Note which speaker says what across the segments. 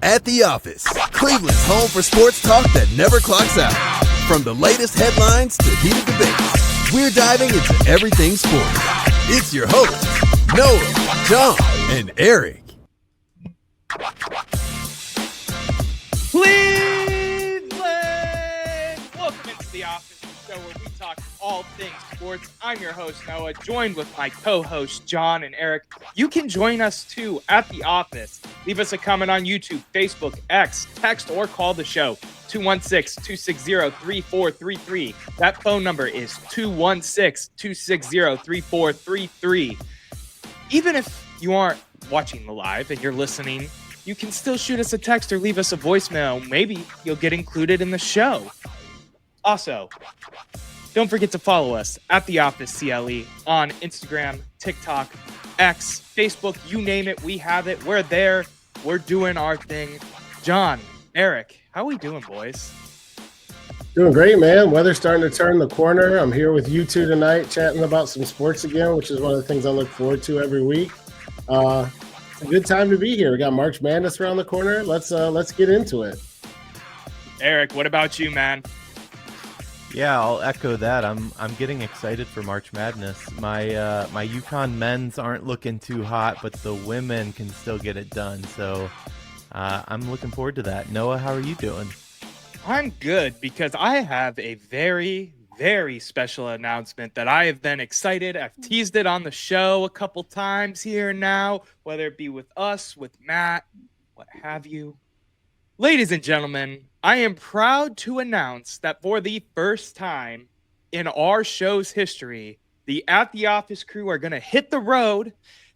Speaker 1: At the Office, Cleveland's home for sports talk that never clocks out. From the latest headlines to heated debates, we're diving into everything sports. It's your hosts, Noah, John, and Erik.
Speaker 2: Cleveland! Welcome into the Office, the show where we talk all things sports. I'm your host, Noah, joined with my co-hosts, John and Erik. You can join us, too, at the Office. Leave us a comment on YouTube, Facebook, X, text, or call the show, 216-260-3433. That phone number is 216-260-3433. Even if you aren't watching the live and you're listening, you can still shoot us a text or leave us a voicemail. Maybe you'll get included in the show. Also, don't forget to follow us at The Office CLE on Instagram, TikTok, X, Facebook, you name it. We have it. We're there. We're doing our thing. John, Erik, how we doing, boys?
Speaker 3: Doing great, man. Weather's starting to turn the corner. I'm here with you two tonight chatting about some sports again, which is one of the things I look forward to every week. It's a good time to be here. We got March Madness around the corner. Let's get into it.
Speaker 2: Erik, what about you, man?
Speaker 4: Yeah, I'll echo that. I'm getting excited for March Madness. My UConn men's aren't looking too hot, but the women can still get it done. So I'm looking forward to that. Noah, how are you doing?
Speaker 2: I'm good because I have a very, very special announcement that I have been excited. I've teased it on the show a couple times here and now, whether it be with us, with Matt, what have you. Ladies and gentlemen, I am proud to announce that for the first time in our show's history, the At the Office crew are going to hit the road,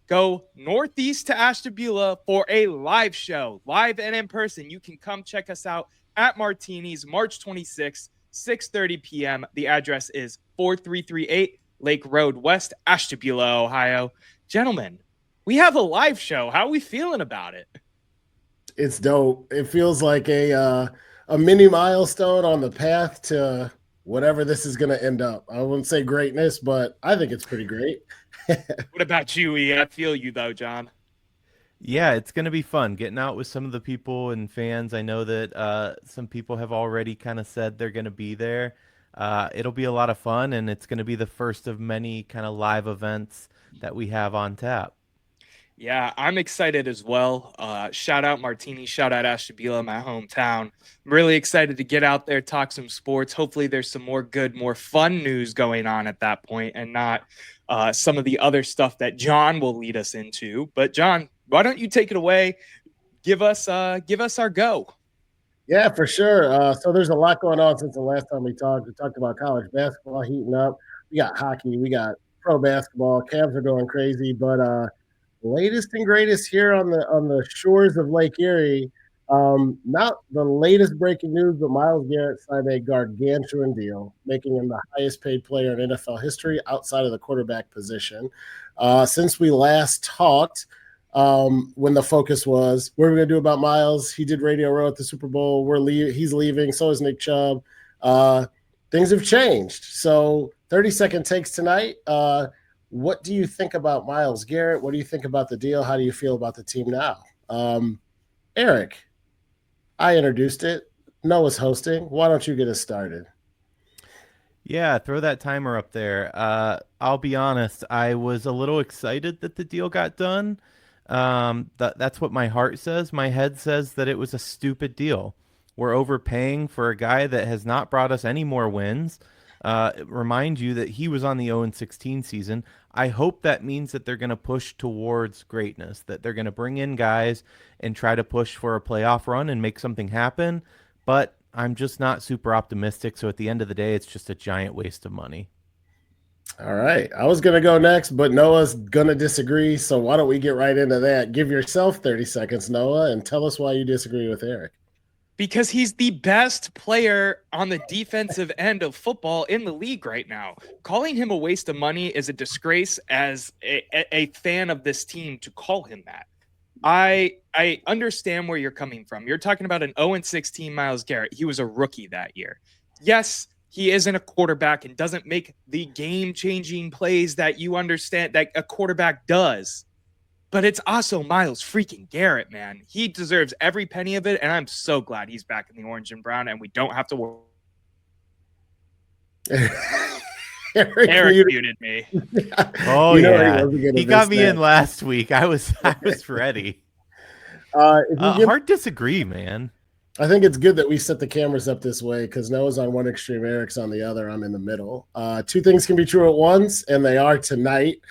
Speaker 2: go northeast to Ashtabula for a live show, live and in person. You can come check us out at Martini's March 26th, 6:30 p.m. The address is 4338 Lake Road West, Ashtabula, Ohio. Gentlemen, we have a live show. How are we feeling about it?
Speaker 3: It's dope. It feels like a mini milestone on the path to whatever this is going to end up. I wouldn't say greatness, but I think it's pretty great.
Speaker 2: What about you, E? I feel you, though, John.
Speaker 4: Yeah, it's going to be fun getting out with some of the people and fans. I know that some people have already kind of said they're going to be there. It'll be a lot of fun, and it's going to be the first of many kind of live events that we have on tap.
Speaker 2: Yeah, I'm excited as well. Shout out Martini, shout out Ashtabula, my hometown. I'm really excited to get out there, talk some sports. Hopefully there's some more good, more fun news going on at that point and not some of the other stuff that John will lead us into. But John, why don't you take it away? Give us our go.
Speaker 3: Yeah, for sure. So there's a lot going on since the last time we talked. We talked about college basketball heating up. We got hockey. We got pro basketball. Cavs are going crazy. But latest and greatest here on the shores of Lake Erie. Not the latest breaking news, but Myles Garrett signed a gargantuan deal, making him the highest paid player in NFL history outside of the quarterback position. Since we last talked, when the focus was, what are we going to do about Myles? He did Radio Row at the Super Bowl. He's leaving. So is Nick Chubb. Things have changed. So 30-second takes tonight. What do you think about Myles Garrett? What do you think about the deal? How do you feel about the team now? Erik, I introduced it. Noah's hosting. Why don't you get us started?
Speaker 4: Yeah, throw that timer up there. I'll be honest, I was a little excited that the deal got done. That's what my heart says. My head says that it was a stupid deal. We're overpaying for a guy that has not brought us any more wins. Remind you that he was on the 0-16 season. I hope that means that they're going to push towards greatness, that they're going to bring in guys and try to push for a playoff run and make something happen. But I'm just not super optimistic. So at the end of the day, it's just a giant waste of money.
Speaker 3: All right. I was going to go next, but Noah's going to disagree. So why don't we get right into that? Give yourself 30 seconds, Noah, and tell us why you disagree with Erik.
Speaker 2: Because he's the best player on the defensive end of football in the league right now. Calling him a waste of money is a disgrace as a fan of this team to call him that. I understand where you're coming from. You're talking about an 0-16 Myles Garrett. He was a rookie that year. Yes, he isn't a quarterback and doesn't make the game-changing plays that you understand that a quarterback does. But it's also Myles freaking Garrett, man. He deserves every penny of it, and I'm so glad he's back in the orange and brown, and we don't have to worry. Erik muted me.
Speaker 4: Oh, yeah. He got me in last week. I was ready. Hard disagree, man.
Speaker 3: I think it's good that we set the cameras up this way because Noah's on one extreme, Eric's on the other. I'm in the middle. Two things can be true at once, and they are tonight.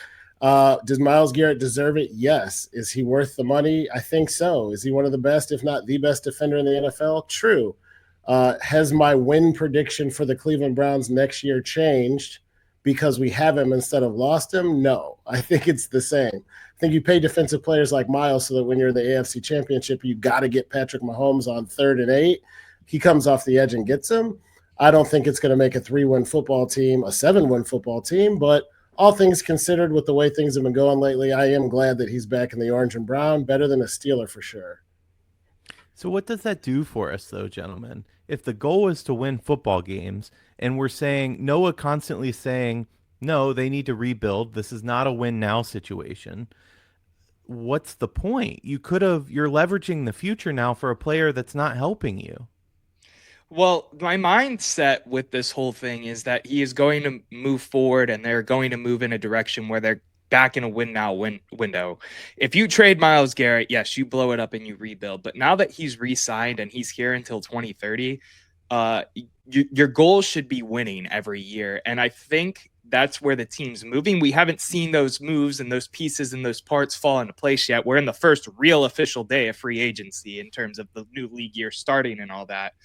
Speaker 3: Does Myles Garrett deserve it? Yes. Is he worth the money? I think so. Is he one of the best, if not the best defender in the NFL? True. Has my win prediction for the Cleveland Browns next year changed because we have him instead of lost him? No. I think it's the same. I think you pay defensive players like Myles so that when you're in the AFC Championship, you got to get Patrick Mahomes on 3rd and 8. He comes off the edge and gets him. I don't think it's going to make a 3-win football team, a 7-win football team, but all things considered, with the way things have been going lately, I am glad that he's back in the orange and brown. Better than a Steeler for sure.
Speaker 4: So what does that do for us, though, gentlemen? If the goal is to win football games, and we're saying, Noah constantly saying, no, they need to rebuild. This is not a win now situation. What's the point? You're leveraging the future now for a player that's not helping you.
Speaker 2: Well, my mindset with this whole thing is that he is going to move forward and they're going to move in a direction where they're back in a win now window. If you trade Myles Garrett, yes, you blow it up and you rebuild. But now that he's re-signed and he's here until 2030, your goal should be winning every year. And I think that's where the team's moving. We haven't seen those moves and those pieces and those parts fall into place yet. We're in the first real official day of free agency in terms of the new league year starting and all that.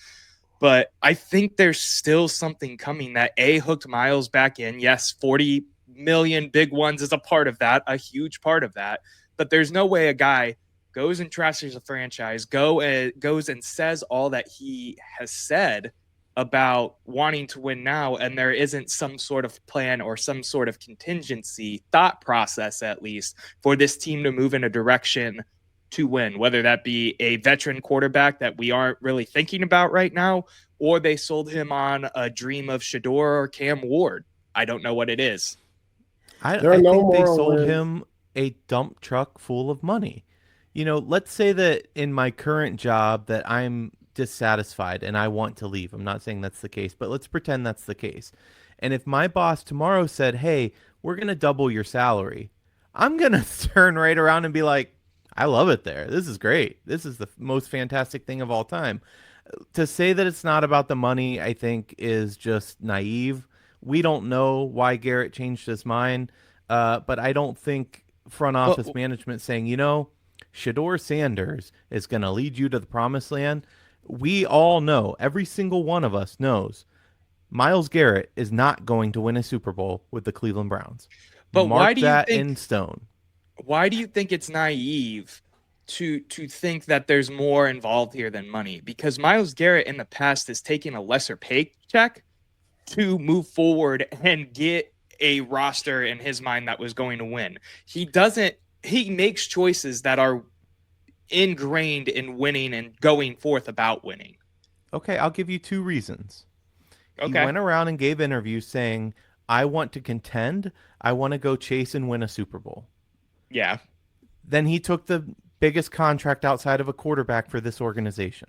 Speaker 2: But I think there's still something coming that hooked Myles back in. Yes, 40 million big ones is a part of that, a huge part of that. But there's no way a guy goes and trashes a franchise, goes and says all that he has said about wanting to win now, and there isn't some sort of plan or some sort of contingency thought process, at least, for this team to move in a direction to win, whether that be a veteran quarterback that we aren't really thinking about right now, or they sold him on a dream of Shador or Cam Ward. I don't know what it is.
Speaker 4: I think they sold him a dump truck full of money. Let's say that in my current job that I'm dissatisfied and I want to leave. I'm not saying that's the case, but let's pretend that's the case. And if my boss tomorrow said, hey, we're going to double your salary, I'm going to turn right around and be like, I love it there. This is great. This is the most fantastic thing of all time. To say that it's not about the money, I think, is just naive. We don't know why Garrett changed his mind, but I don't think front office management saying, Shador Sanders is going to lead you to the promised land. We all know, every single one of us knows, Myles Garrett is not going to win a Super Bowl with the Cleveland Browns.
Speaker 2: But
Speaker 4: Mark that in stone.
Speaker 2: Why do you think it's naive to think that there's more involved here than money? Because Myles Garrett in the past has taken a lesser paycheck to move forward and get a roster in his mind that was going to win. He makes choices that are ingrained in winning and going forth about winning.
Speaker 4: Okay, I'll give you 2 reasons.
Speaker 2: Okay.
Speaker 4: He went around and gave interviews saying, I want to contend. I want to go chase and win a Super Bowl.
Speaker 2: Yeah.
Speaker 4: Then he took the biggest contract outside of a quarterback for this organization.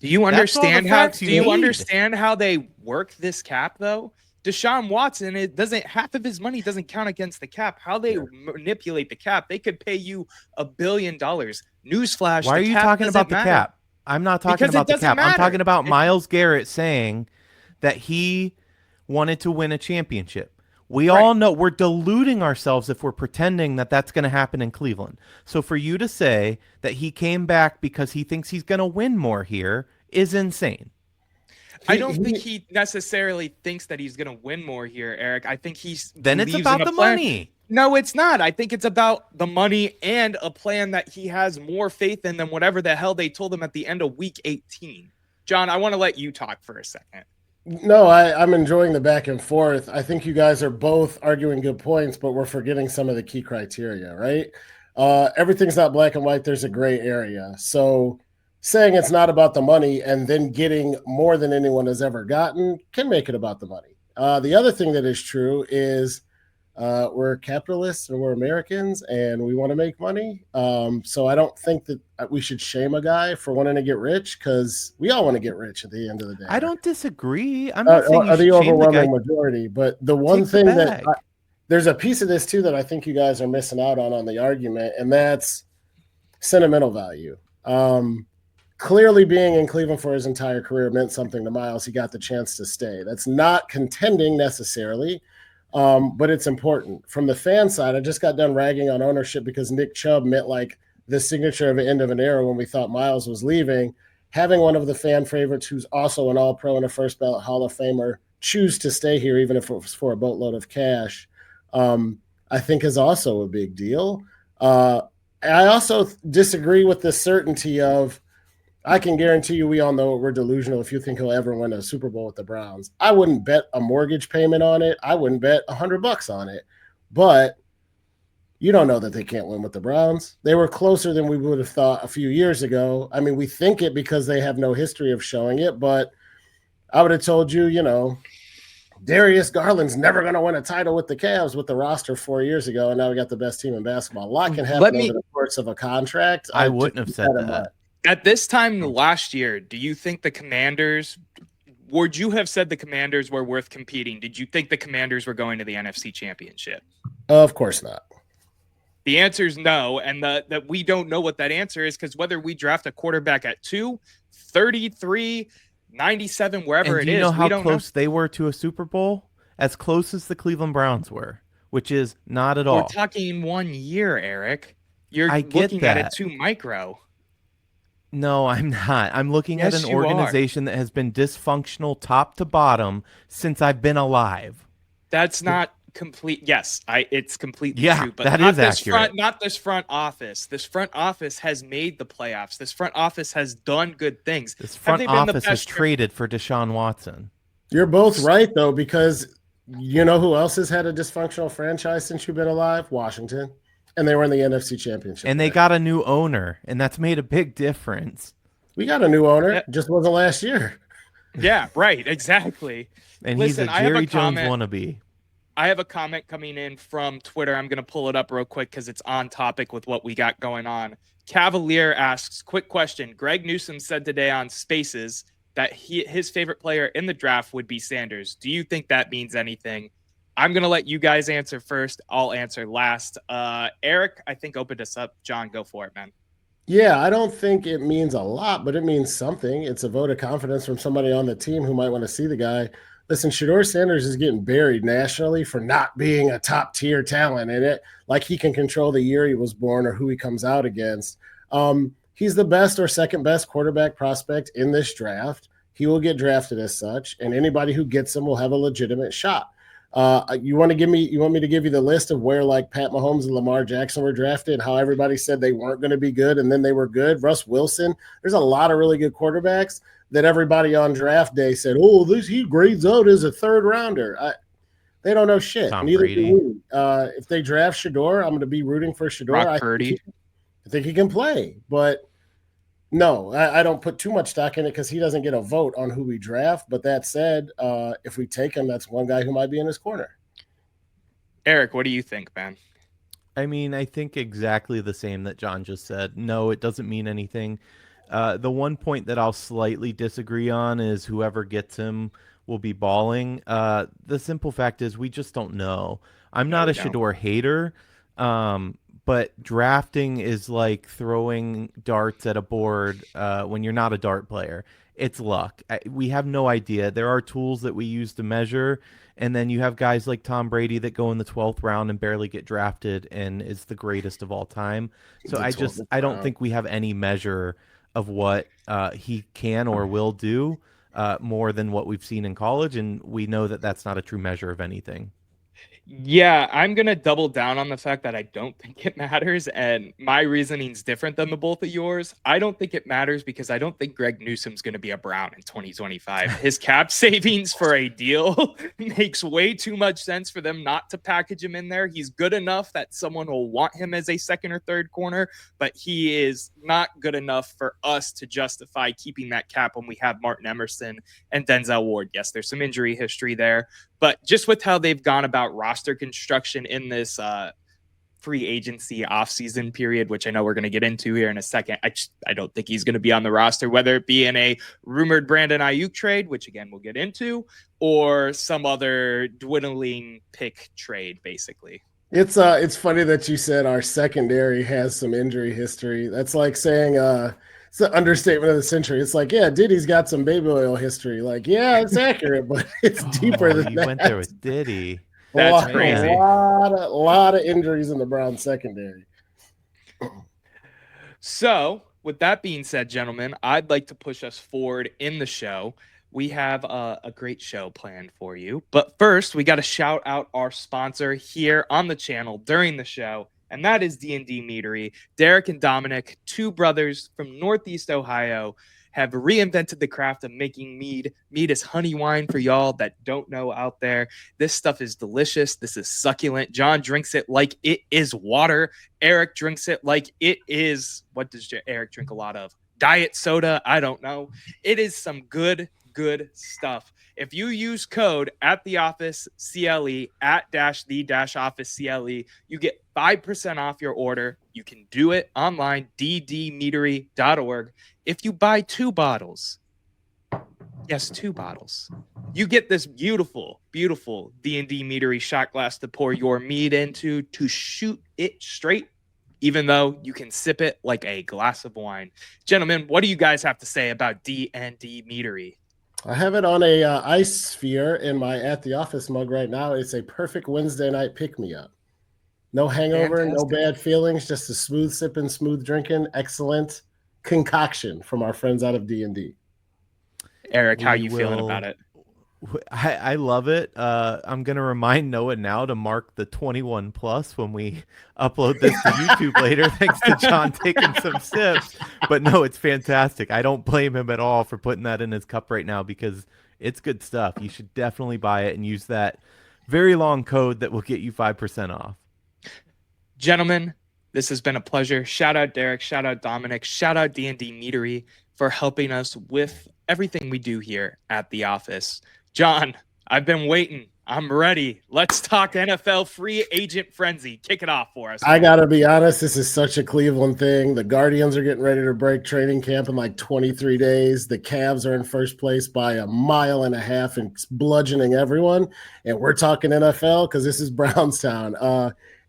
Speaker 2: Do you understand how they work this cap though? Deshaun Watson, half of his money doesn't count against the cap. How they manipulate the cap, they could pay you $1 billion. Newsflash.
Speaker 4: Why are you talking about the cap? I'm not talking about the cap. I'm talking about Myles Garrett saying that he wanted to win a championship. We all know we're deluding ourselves if we're pretending that that's going to happen in Cleveland. So for you to say that he came back because he thinks he's going to win more here is insane.
Speaker 2: I don't think he necessarily thinks that he's going to win more here, Erik. I think
Speaker 4: Then it's about the money.
Speaker 2: No, it's not. I think it's about the money and a plan that he has more faith in than whatever the hell they told him at the end of week 18. John, I want to let you talk for a second.
Speaker 3: No, I'm enjoying the back and forth. I think you guys are both arguing good points, but we're forgetting some of the key criteria, right? Everything's not black and white. There's a gray area. So saying it's not about the money and then getting more than anyone has ever gotten can make it about the money. The other thing that is true is We're capitalists and we're Americans and we want to make money. So I don't think that we should shame a guy for wanting to get rich because we all want to get rich at the end of the day.
Speaker 4: I don't disagree. I'm not saying you
Speaker 3: Are the
Speaker 4: should shame the guy.
Speaker 3: overwhelming majority. But the one
Speaker 4: Take the
Speaker 3: thing that
Speaker 4: bag.
Speaker 3: there's a piece of this too that I think you guys are missing out on the argument, and that's sentimental value. Clearly being in Cleveland for his entire career meant something to Myles. He got the chance to stay. That's not contending necessarily, but it's important. From the fan side, I just got done ragging on ownership because Nick Chubb meant like the signature of the end of an era when we thought Myles was leaving. Having one of the fan favorites who's also an all-pro and a first ballot Hall of Famer choose to stay here, even if it was for a boatload of cash, I think is also a big deal. I also disagree with the certainty of, I can guarantee you we all know we're delusional if you think he'll ever win a Super Bowl with the Browns. I wouldn't bet a mortgage payment on it. I wouldn't bet $100 on it. But you don't know that they can't win with the Browns. They were closer than we would have thought a few years ago. I mean, we think it because they have no history of showing it, but I would have told you, Darius Garland's never going to win a title with the Cavs with the roster 4 years ago, and now we got the best team in basketball. A lot can happen over the course of a contract.
Speaker 4: I wouldn't have said that.
Speaker 2: At this time last year, do you think the Commanders – would you have said the Commanders were worth competing? Did you think the Commanders were going to the NFC Championship?
Speaker 3: Of course not.
Speaker 2: The answer is no, and that we don't know what that answer is because whether we draft a quarterback at 2, 33 – 97, wherever
Speaker 4: and
Speaker 2: it is.
Speaker 4: Do you know how close they were to a Super Bowl? As close as the Cleveland Browns were, which is not at all.
Speaker 2: We're talking 1 year, Eric. You're looking at it too micro.
Speaker 4: No, I'm not. I'm looking at an organization that has been dysfunctional top to bottom since I've been alive.
Speaker 2: That's not complete. Yes, it's completely true. But
Speaker 4: that is accurate.
Speaker 2: Not this front office. This front office has made the playoffs. This front office has done good things.
Speaker 4: This front office has traded for Deshaun Watson.
Speaker 3: You're both right, though, because you know who else has had a dysfunctional franchise since you've been alive? Washington. And they were in the NFC Championship.
Speaker 4: And they got a new owner, and that's made a big difference.
Speaker 3: We got a new owner. Just wasn't last year.
Speaker 2: Yeah, right. Exactly.
Speaker 4: And listen, he's a Jerry Jones wannabe.
Speaker 2: I have a comment coming in from Twitter. I'm going to pull it up real quick because it's on topic with what we got going on. Cavalier asks, quick question. Greg Newsome said today on Spaces that his favorite player in the draft would be Sanders. Do you think that means anything? I'm going to let you guys answer first. I'll answer last. Erik, I think opened us up. John, go for it, man.
Speaker 3: Yeah, I don't think it means a lot, but it means something. It's a vote of confidence from somebody on the team who might want to see the guy. Listen, Shedeur Sanders is getting buried nationally for not being a top-tier talent in it. Like he can control the year he was born or who he comes out against. He's the best or second-best quarterback prospect in this draft. He will get drafted as such, and anybody who gets him will have a legitimate shot. You want me to give you the list of where like Pat Mahomes and Lamar Jackson were drafted, how everybody said they weren't going to be good and then they were good? Russ Wilson. There's a lot of really good quarterbacks that everybody on draft day said, oh, he grades out as a third rounder. They don't know shit.
Speaker 4: Tom
Speaker 3: Neither
Speaker 4: Brady.
Speaker 3: do we. If they draft Shedeur, I'm going to be rooting for Shedeur.
Speaker 2: Brock Purdy.
Speaker 3: I think he can play, but no, I don't put too much stock in it because he doesn't get a vote on who we draft. But that said, if we take him, that's one guy who might be in his corner.
Speaker 2: Erik, what do you think, man?
Speaker 4: I mean, I think exactly the same that John just said. No, it doesn't mean anything. The one point that I'll slightly disagree on is whoever gets him will be balling. The simple fact is we just don't know. I'm not a Shedeur hater, but drafting is like throwing darts at a board when you're not a dart player. It's luck. We have no idea. There are tools that we use to measure, and then you have guys like Tom Brady that go in the 12th round and barely get drafted and is the greatest of all time. So I don't think we have any measure of what he can or will do more than what we've seen in college, and we know that that's not a true measure of anything.
Speaker 2: Yeah, I'm going to double down on the fact that I don't think it matters, and my reasoning's different than the both of yours. I don't think it matters because I don't think Greg Newsome's going to be a Brown in 2025. His cap savings for a deal makes way too much sense for them not to package him in there. He's good enough that someone will want him as a second or third corner, but he is not good enough for us to justify keeping that cap when we have Martin Emerson and Denzel Ward. Yes, there's some injury history there, But just with how they've gone about roster construction in this free agency offseason period, which I know we're going to get into here in a second, I don't think he's going to be on the roster, whether it be in a rumored Brandon Aiyuk trade, which again we'll get into, or some other dwindling pick trade, basically.
Speaker 3: It's funny that you said our secondary has some injury history. That's like saying it's an understatement of the century. It's like, yeah, Diddy's got some baby oil history. Like, yeah, it's accurate, but it's deeper than
Speaker 4: you
Speaker 3: that.
Speaker 4: went there with Diddy.
Speaker 2: That's crazy.
Speaker 3: A lot of injuries in the Browns secondary.
Speaker 2: So, with that being said, gentlemen, I'd like to push us forward in the show. We have a great show planned for you. But first, we got to shout out our sponsor here on the channel during the show, and that is D&D Meadery. Derek and Dominic, two brothers from Northeast Ohio, have reinvented the craft of making mead. Mead is honey wine for y'all that don't know out there. This stuff is delicious. This is succulent. John drinks it like it is water. Erik drinks it like it is, what does Erik drink a lot of? Diet soda? I don't know. It is some good stuff. If you use code @TheOffice CLE @the-office CLE, you get 5% off your order. You can do it online, ddmeadery.org. If you buy 2 bottles, yes, 2 bottles, you get this beautiful D&D Meadery shot glass to pour your mead into to shoot it straight, even though you can sip it like a glass of wine. Gentlemen, what do you guys have to say about D&D Meadery?
Speaker 3: I have it on a ice sphere in my At the Office mug right now. It's a perfect Wednesday night pick-me-up. No hangover,
Speaker 2: Fantastic.
Speaker 3: No bad feelings, just a smooth sipping, smooth drinking, excellent concoction from our friends out of D&D.
Speaker 2: Erik, how you feeling about it?
Speaker 4: I love it. I'm going to remind Noah now to mark the 21 plus when we upload this to YouTube later, thanks to John taking some sips. But no, it's fantastic. I don't blame him at all for putting that in his cup right now because it's good stuff. You should definitely buy it and use that very long code that will get you 5% off.
Speaker 2: Gentlemen, this has been a pleasure. Shout out Derek, shout out Dominic, shout out D&D Meadery for helping us with everything we do here at the office. John, I've been waiting. I'm ready. Let's talk NFL free agent frenzy. Kick it off for us.
Speaker 3: I got to be honest, this is such a Cleveland thing. The Guardians are getting ready to break training camp in like 23 days. The Cavs are in first place by 1.5 miles and bludgeoning everyone. And we're talking NFL because this is Brownstown.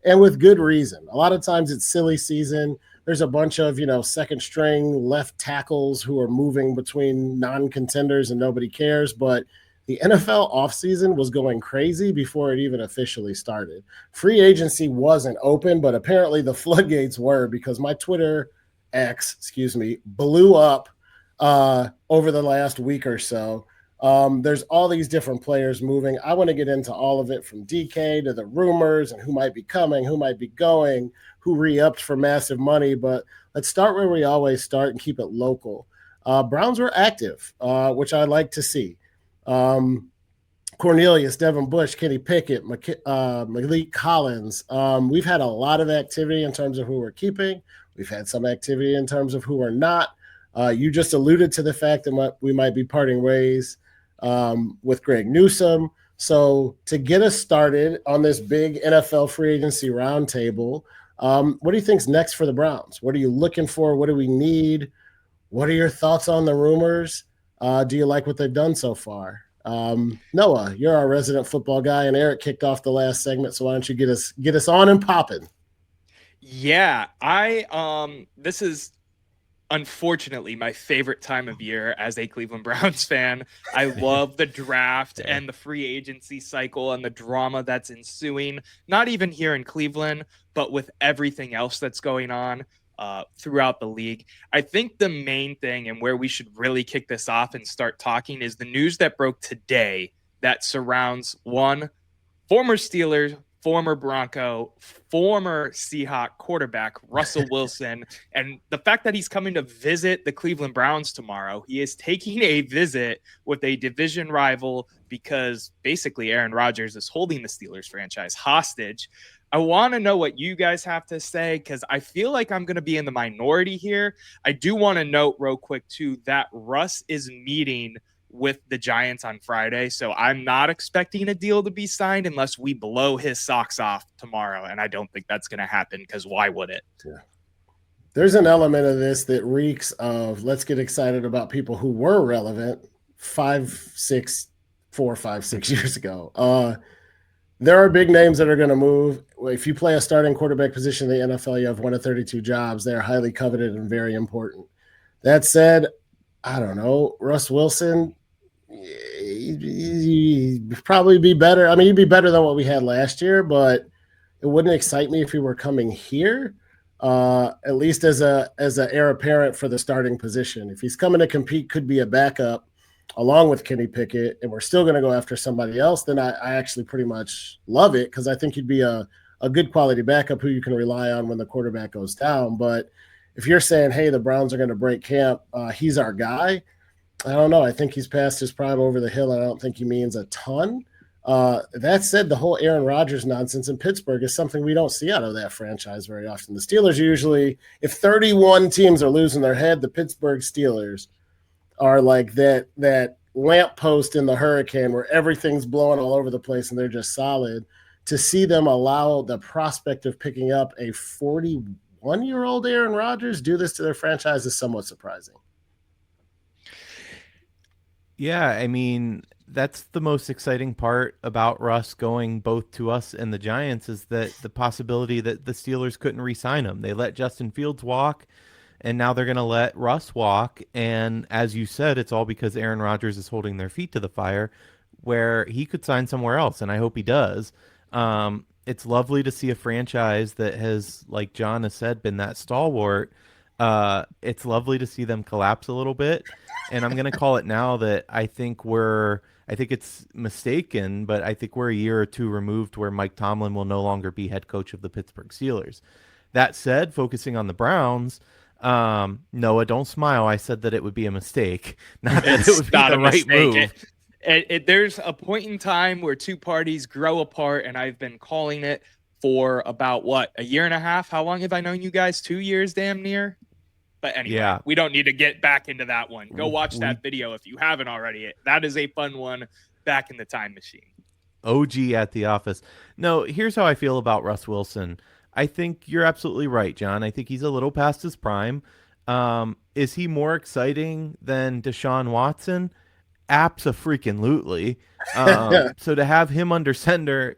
Speaker 3: And with good reason. A lot of times it's silly season. There's a bunch of, second string left tackles who are moving between non-contenders and nobody cares. But the NFL offseason was going crazy before it even officially started. Free agency wasn't open, but apparently the floodgates were because my Twitter blew up over the last week or so. There's all these different players moving. I want to get into all of it from DK to the rumors and who might be coming, who might be going, who re-upped for massive money. But let's start where we always start and keep it local. Browns were active, which I like to see. Cornelius, Devin Bush, Kenny Pickett, Malik Collins. We've had a lot of activity in terms of who we're keeping. We've had some activity in terms of who we're not. You just alluded to the fact that we might be parting ways with Greg Newsome. So to get us started on this big NFL free agency roundtable, what do you think's next for the Browns? What are you looking for? What do we need? What are your thoughts on the rumors? Do you like what they've done so far? Noah, you're our resident football guy, and Erik kicked off the last segment, so why don't you get us on and popping?
Speaker 2: Yeah, this is unfortunately my favorite time of year as a Cleveland Browns fan. I love the draft and the free agency cycle and the drama that's ensuing, not even here in Cleveland, but with everything else that's going on throughout the league. I think the main thing and where we should really kick this off and start talking is the news that broke today that surrounds one former Steeler, former Bronco, former Seahawk quarterback, Russell Wilson, and the fact that he's coming to visit the Cleveland Browns tomorrow. He is taking a visit with a division rival because basically Aaron Rodgers is holding the Steelers franchise hostage. I want to know what you guys have to say because I feel like I'm going to be in the minority here. I do want to note real quick, too, that Russ is meeting with the Giants on Friday. So I'm not expecting a deal to be signed unless we blow his socks off tomorrow. And I don't think that's going to happen because why would it?
Speaker 3: Yeah. There's an element of this that reeks of let's get excited about people who were relevant 4, 5, 6 years ago. There are big names that are going to move. If you play a starting quarterback position in the NFL, you have 1 of 32 jobs. They're highly coveted and very important. That said, I don't know. Russ Wilson, he'd probably be better. I mean, he'd be better than what we had last year, but it wouldn't excite me if he were coming here, at least as a heir apparent for the starting position. If he's coming to compete, could be a backup along with Kenny Pickett, and we're still going to go after somebody else, then I actually pretty much love it because I think he'd be a good quality backup who you can rely on when the quarterback goes down. But if you're saying, hey, the Browns are going to break camp, he's our guy, I don't know. I think he's past his prime over the hill, and I don't think he means a ton. That said, the whole Aaron Rodgers nonsense in Pittsburgh is something we don't see out of that franchise very often. The Steelers usually, if 31 teams are losing their head, the Pittsburgh Steelers are like that lamppost in the hurricane where everything's blowing all over the place and they're just solid. To see them allow the prospect of picking up a 41-year-old Aaron Rodgers do this to their franchise is somewhat surprising.
Speaker 4: Yeah, I mean, that's the most exciting part about Russ going both to us and the Giants is that the possibility that the Steelers couldn't re-sign him. They let Justin Fields walk, and now they're going to let Russ walk. And as you said, it's all because Aaron Rodgers is holding their feet to the fire where he could sign somewhere else, and I hope he does. It's lovely to see a franchise that has, like John has said, been that stalwart. It's lovely to see them collapse a little bit. And I'm going to call it now that I think it's mistaken, but I think we're a year or two removed where Mike Tomlin will no longer be head coach of the Pittsburgh Steelers. That said, focusing on the Browns, Noah, don't smile. I said that it would be a mistake, not that it would be the right move.
Speaker 2: There's a point in time where two parties grow apart, and I've been calling it for about, a year and a half? How long have I known you guys? 2 years, damn near? But anyway, We don't need to get back into that one. Go watch that video if you haven't already. That is a fun one back in the time machine.
Speaker 4: OG at the office. No, here's how I feel about Russ Wilson. I think you're absolutely right, John. I think he's a little past his prime. Is he more exciting than Deshaun Watson? Abso-freaking-lutely. So to have him under center,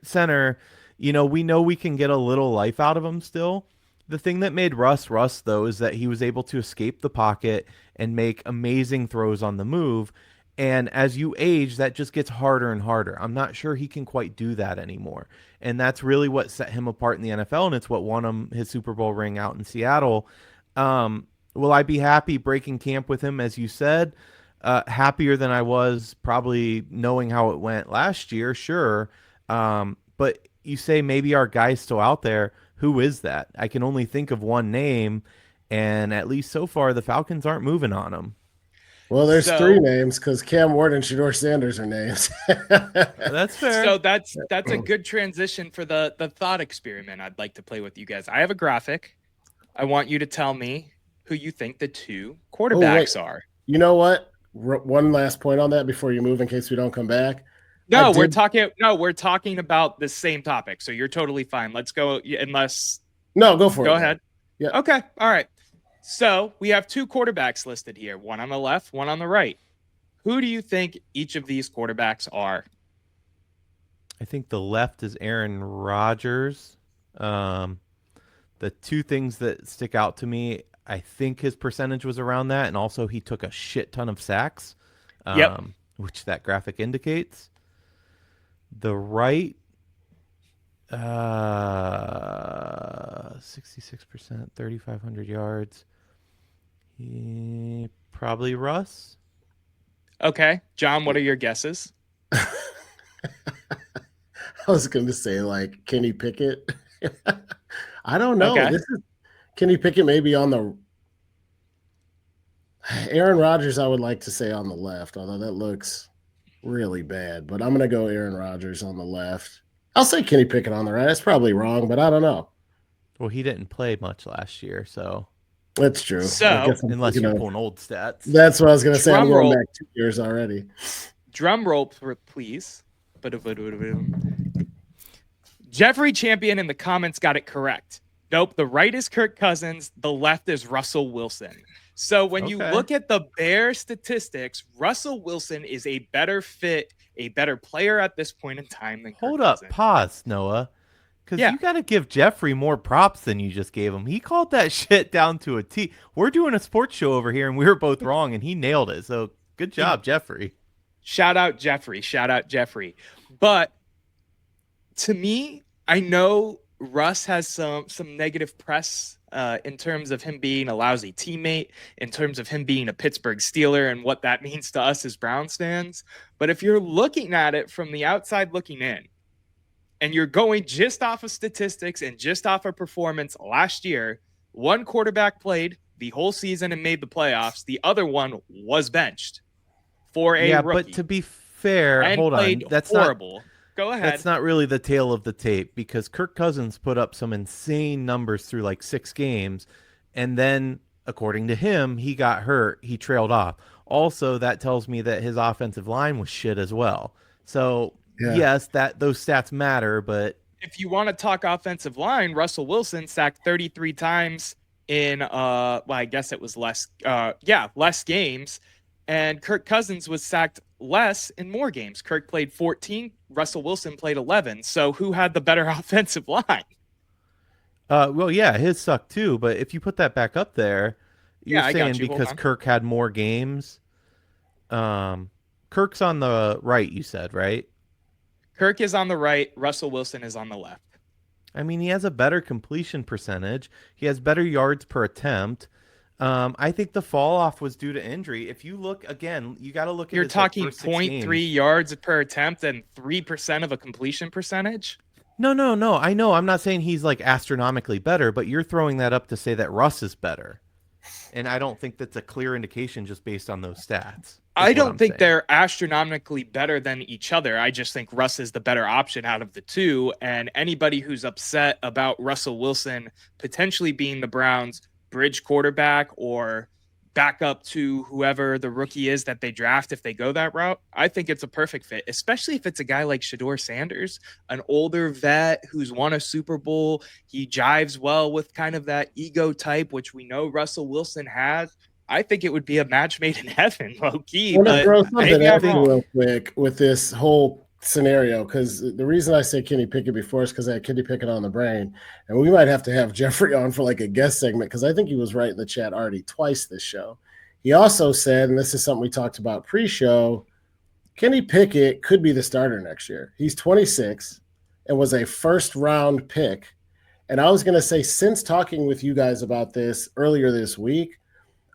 Speaker 4: we know we can get a little life out of him still. The thing that made Russ, though, is that he was able to escape the pocket and make amazing throws on the move. And as you age, that just gets harder and harder. I'm not sure he can quite do that anymore. And that's really what set him apart in the NFL, and it's what won him his Super Bowl ring out in Seattle. Will I be happy breaking camp with him, as you said? Happier than I was probably knowing how it went last year, sure. But you say maybe our guy's still out there. Who is that? I can only think of one name, and at least so far, the Falcons aren't moving on him.
Speaker 3: Well, there's three names because Cam Ward and Shedeur Sanders are names.
Speaker 4: That's fair.
Speaker 2: So that's a good transition for the thought experiment I'd like to play with you guys. I have a graphic. I want you to tell me who you think the two quarterbacks are.
Speaker 3: You know what? One last point on that before you move in case we don't come back.
Speaker 2: No, we're talking about the same topic. So you're totally fine. Let's go unless
Speaker 3: No, go for it.
Speaker 2: Go ahead.
Speaker 3: Yeah.
Speaker 2: Okay. All right. So we have two quarterbacks listed here, one on the left, one on the right. Who do you think each of these quarterbacks are?
Speaker 4: I think the left is Aaron Rodgers. The two things that stick out to me, I think his percentage was around that, and also he took a shit ton of sacks, which that graphic indicates. The right, 66%, 3,500 yards. Probably Russ.
Speaker 2: Okay. John, what are your guesses?
Speaker 3: I was going to say like Kenny Pickett. I don't know.
Speaker 2: Okay.
Speaker 3: This is Kenny Pickett maybe on the Aaron Rodgers. I would like to say on the left, although that looks really bad. But I'm going to go Aaron Rodgers on the left. I'll say Kenny Pickett on the right. That's probably wrong, but I don't know.
Speaker 4: Well, he didn't play much last year, so.
Speaker 3: That's true. I
Speaker 2: So,
Speaker 3: guess I'm
Speaker 4: Unless
Speaker 3: thinking
Speaker 4: you're
Speaker 3: of.
Speaker 4: pulling old stats.
Speaker 3: That's what I was gonna say. I'm
Speaker 2: drum
Speaker 3: going
Speaker 2: roll,
Speaker 3: back 2 years already.
Speaker 2: drum roll, please. Jeffrey Champion in the comments got it correct. Nope, the right is Kirk Cousins, the left is Russell Wilson. So when you
Speaker 4: Okay.
Speaker 2: look at the Bear statistics, Russell Wilson is a better fit, a better player at this point in time than
Speaker 4: Hold
Speaker 2: Kirk
Speaker 4: up,
Speaker 2: Cousins.
Speaker 4: pause, Noah. Because
Speaker 2: Yeah,
Speaker 4: you got to give Jeffrey more props than you just gave him. He called that shit down to a T. We're doing a sports show over here, and we were both wrong, and he nailed it. So good job, Jeffrey.
Speaker 2: shout out Jeffrey, shout out Jeffrey. But to me, I know Russ has some negative press in terms of him being a lousy teammate, in terms of him being a Pittsburgh Steeler and what that means to us as Browns fans. But if you're looking at it from the outside looking in, and you're going just off of statistics and just off of performance last year, one quarterback played the whole season and made the playoffs. The other one was benched for a
Speaker 4: Yeah,
Speaker 2: rookie
Speaker 4: but to be fair,
Speaker 2: and
Speaker 4: hold
Speaker 2: played
Speaker 4: on. That's
Speaker 2: horrible. Go ahead.
Speaker 4: That's not really the tale of the tape because Kirk Cousins put up some insane numbers through like 6 games, and then according to him, he got hurt. He trailed off. Also, that tells me that his offensive line was shit as well. So
Speaker 3: Yeah.
Speaker 4: yes, that those stats matter, but
Speaker 2: If you want to talk offensive line, Russell Wilson sacked 33 times in well, I guess it was less games. And Kirk Cousins was sacked less in more games. Kirk played 14, Russell Wilson played 11. So who had the better offensive line?
Speaker 4: well, yeah, his sucked too. But if you put that back up there, you're
Speaker 2: Yeah, I got
Speaker 4: saying
Speaker 2: you. Hold
Speaker 4: because
Speaker 2: on.
Speaker 4: Kirk had more games. Kirk's on the right, you said, right?
Speaker 2: Kirk is on the right, Russell Wilson is on the left.
Speaker 4: I mean, he has a better completion percentage. He has better yards per attempt. I think the fall off was due to injury. If you look again, you got to look at
Speaker 2: You're
Speaker 4: his
Speaker 2: talking
Speaker 4: first 6
Speaker 2: 0.3
Speaker 4: games.
Speaker 2: yards per attempt and 3% of a completion percentage.
Speaker 4: No, no, no. I know. I'm not saying he's like astronomically better, but you're throwing that up to say that Russ is better. And I don't think that's a clear indication just based on those stats.
Speaker 2: I
Speaker 4: Is what
Speaker 2: don't
Speaker 4: I'm
Speaker 2: think
Speaker 4: saying.
Speaker 2: they're astronomically better than each other. I just think Russ is the better option out of the two. And anybody who's upset about Russell Wilson potentially being the Browns' bridge quarterback or backup to whoever the rookie is that they draft if they go that route, I think it's a perfect fit, especially if it's a guy like Shador Sanders, an older vet who's won a Super Bowl. He jives well with kind of that ego type, which we know Russell Wilson has. I think it would be a match made in heaven, low key.
Speaker 3: I want to
Speaker 2: But
Speaker 3: throw something
Speaker 2: maybe
Speaker 3: at
Speaker 2: I'm
Speaker 3: you
Speaker 2: wrong.
Speaker 3: real quick with this whole scenario, because the reason I say Kenny Pickett before is because I had Kenny Pickett on the brain, and we might have to have Jeffrey on for like a guest segment because I think he was right in the chat already twice this show. He also said, and this is something we talked about pre-show, Kenny Pickett could be the starter next year. He's 26 and was a first-round pick. And I was going to say, since talking with you guys about this earlier this week,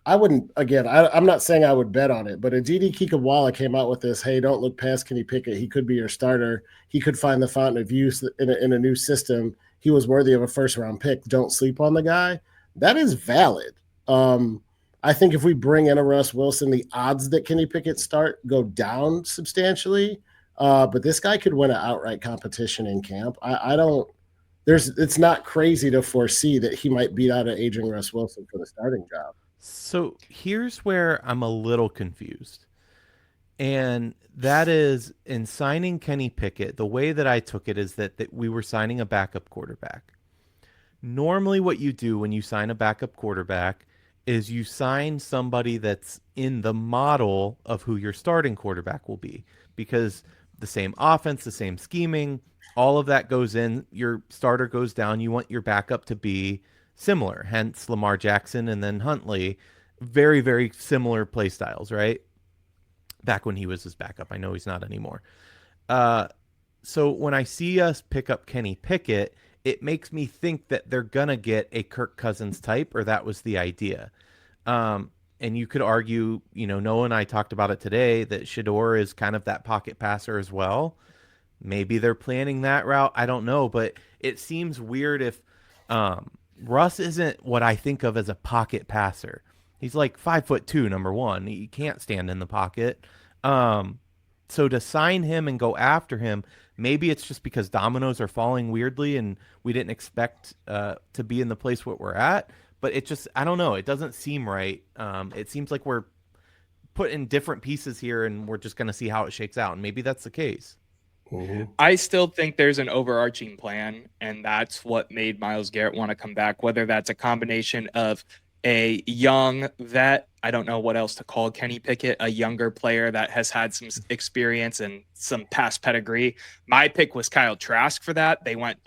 Speaker 3: I wouldn't, again, I'm not saying I would bet on it, but Aditi Kikawala came out with this, hey, don't look past Kenny Pickett. He could be your starter. He could find the fountain of youth in a new system. He was worthy of a first-round pick. Don't sleep on the guy. That is valid. I think if we bring in a Russ Wilson, the odds that Kenny Pickett start go down substantially. But this guy could win an outright competition in camp. I don't – it's not crazy to foresee that he might beat out an aging Russ Wilson for the starting job.
Speaker 4: So here's where I'm a little confused. And that is in signing Kenny Pickett, the way that I took it is that we were signing a backup quarterback. Normally, what you do when you sign a backup quarterback is you sign somebody that's in the model of who your starting quarterback will be because the same offense, the same scheming, all of that goes in. Your starter goes down. You want your backup to be similar, hence Lamar Jackson and then Huntley. Very, very similar play styles, right? Back when he was his backup. I know he's not anymore. So when I see us pick up Kenny Pickett, it makes me think that they're going to get a Kirk Cousins type, or that was the idea. And you could argue, Noah and I talked about it today, that Shador is kind of that pocket passer as well. Maybe they're planning that route. I don't know, but it seems weird if Russ isn't what I think of as a pocket passer. He's like 5'2", number one. He can't stand in the pocket. So to sign him and go after him, maybe it's just because dominoes are falling weirdly and we didn't expect to be in the place what we're at. but I don't know. It doesn't seem right. It seems like we're put in different pieces here, and we're just going to see how it shakes out. And maybe that's the case.
Speaker 2: I still think there's an overarching plan, and that's what made Myles Garrett want to come back, whether that's a combination of a young vet. I don't know what else to call Kenny Pickett, a younger player that has had some experience and some past pedigree. My pick was Kyle Trask for that. They went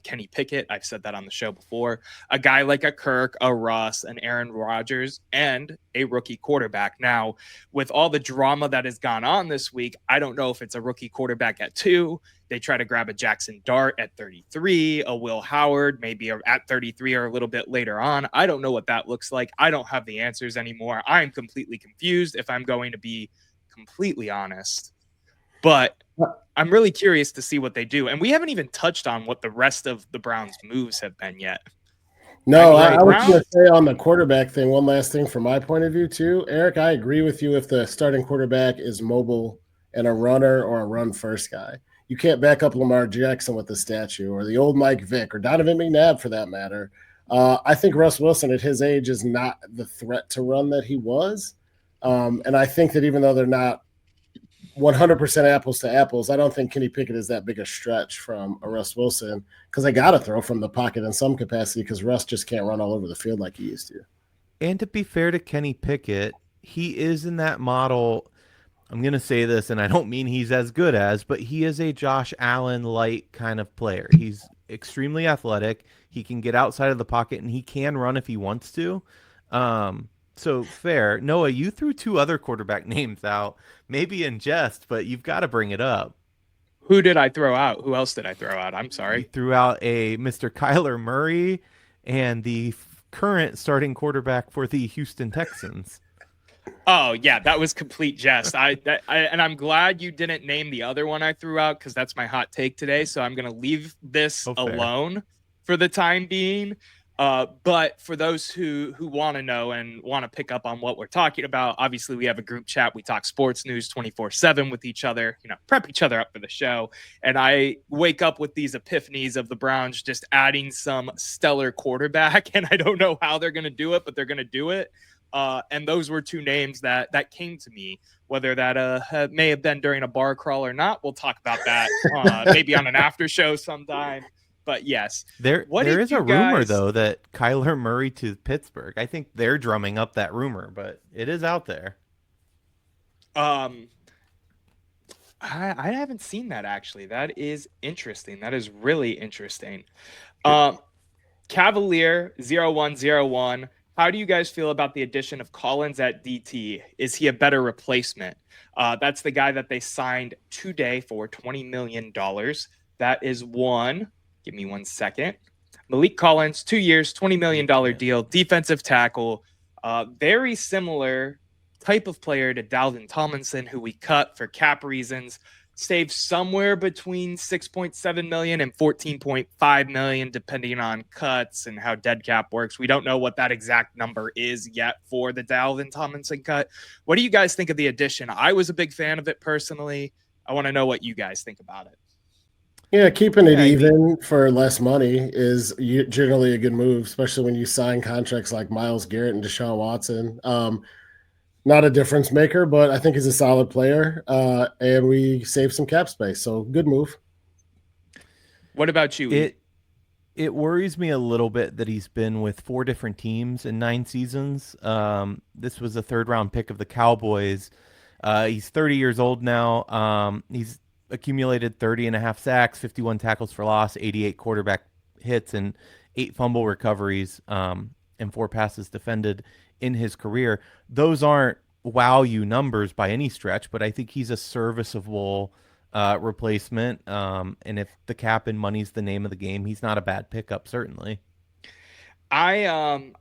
Speaker 2: Kenny Pickett. I've said that on the show before. A guy like a Kirk, a Russ, an Aaron Rodgers, and a rookie quarterback. Now, with all the drama that has gone on this week, I don't know if it's a rookie quarterback at 2. They try to grab a Jackson Dart at 33, a Will Howard maybe at 33 or a little bit later on. I don't know what that looks like. I don't have the answers anymore. I'm completely confused if I'm going to be completely honest. But I'm really curious to see what they do. And we haven't even touched on what the rest of the Browns' moves have been yet.
Speaker 3: No, I was going to say on the quarterback thing, one last thing from my point of view too. Erik, I agree with you if the starting quarterback is mobile and a runner or a run-first guy. You can't back up Lamar Jackson with the statue or the old Mike Vick or Donovan McNabb for that matter. I think Russ Wilson at his age is not the threat to run that he was. And I think that even though they're not 100% apples to apples, I don't think Kenny Pickett is that big a stretch from a Russ Wilson because they got to throw from the pocket in some capacity because Russ just can't run all over the field like he used to.
Speaker 4: And to be fair to Kenny Pickett, he is in that model. I'm going to say this, and I don't mean he's as good as, but he is a Josh Allen light kind of player. He's extremely athletic. He can get outside of the pocket, and he can run if he wants to. So fair. Noah, you threw 2 other quarterback names out, maybe in jest, but you've got to bring it up.
Speaker 2: Who did I throw out? Who else did I throw out? I'm sorry.
Speaker 4: You threw out a Mr. Kyler Murray and the current starting quarterback for the Houston Texans.
Speaker 2: Oh yeah, that was complete jest. And I'm glad you didn't name the other one I threw out because that's my hot take today. So I'm gonna leave this alone for the time being. But for those who want to know and want to pick up on what we're talking about, obviously we have a group chat. We talk sports news 24/7 with each other, prep each other up for the show. And I wake up with these epiphanies of the Browns just adding some stellar quarterback. And I don't know how they're going to do it, but they're going to do it. And those were 2 names that came to me. Whether that may have been during a bar crawl or not, we'll talk about that maybe on an after show sometime. But yes,
Speaker 4: there is a rumor though that Kyler Murray to Pittsburgh. I think they're drumming up that rumor, but it is out there.
Speaker 2: I haven't seen that actually. That is interesting. That is really interesting. Cavalier 0101. How do you guys feel about the addition of Collins at DT? Is he a better replacement? That's the guy that they signed today for $20 million. That is one. Give me 1 second. Malik Collins, 2 years, $20 million deal, defensive tackle. Very similar type of player to Dalvin Tomlinson, who we cut for cap reasons. Saved somewhere between $6.7 million and $14.5 million, depending on cuts and how dead cap works. We don't know what that exact number is yet for the Dalvin Tomlinson cut. What do you guys think of the addition? I was a big fan of it personally. I want to know what you guys think about it.
Speaker 3: Yeah, keeping it even for less money is generally a good move, especially when you sign contracts like Myles Garrett and Deshaun Watson. Not a difference maker, but I think he's a solid player, and we save some cap space. So good move.
Speaker 2: What about you?
Speaker 4: It worries me a little bit that he's been with 4 different teams in 9 seasons. This was a 3rd-round pick of the Cowboys. He's 30 years old now. He's accumulated 30.5 sacks, 51 tackles for loss, 88 quarterback hits, and 8 fumble recoveries, and 4 passes defended in his career. Those aren't wow you numbers by any stretch, but I think he's a serviceable replacement. And if the cap and money's the name of the game, he's not a bad pickup, certainly.
Speaker 2: I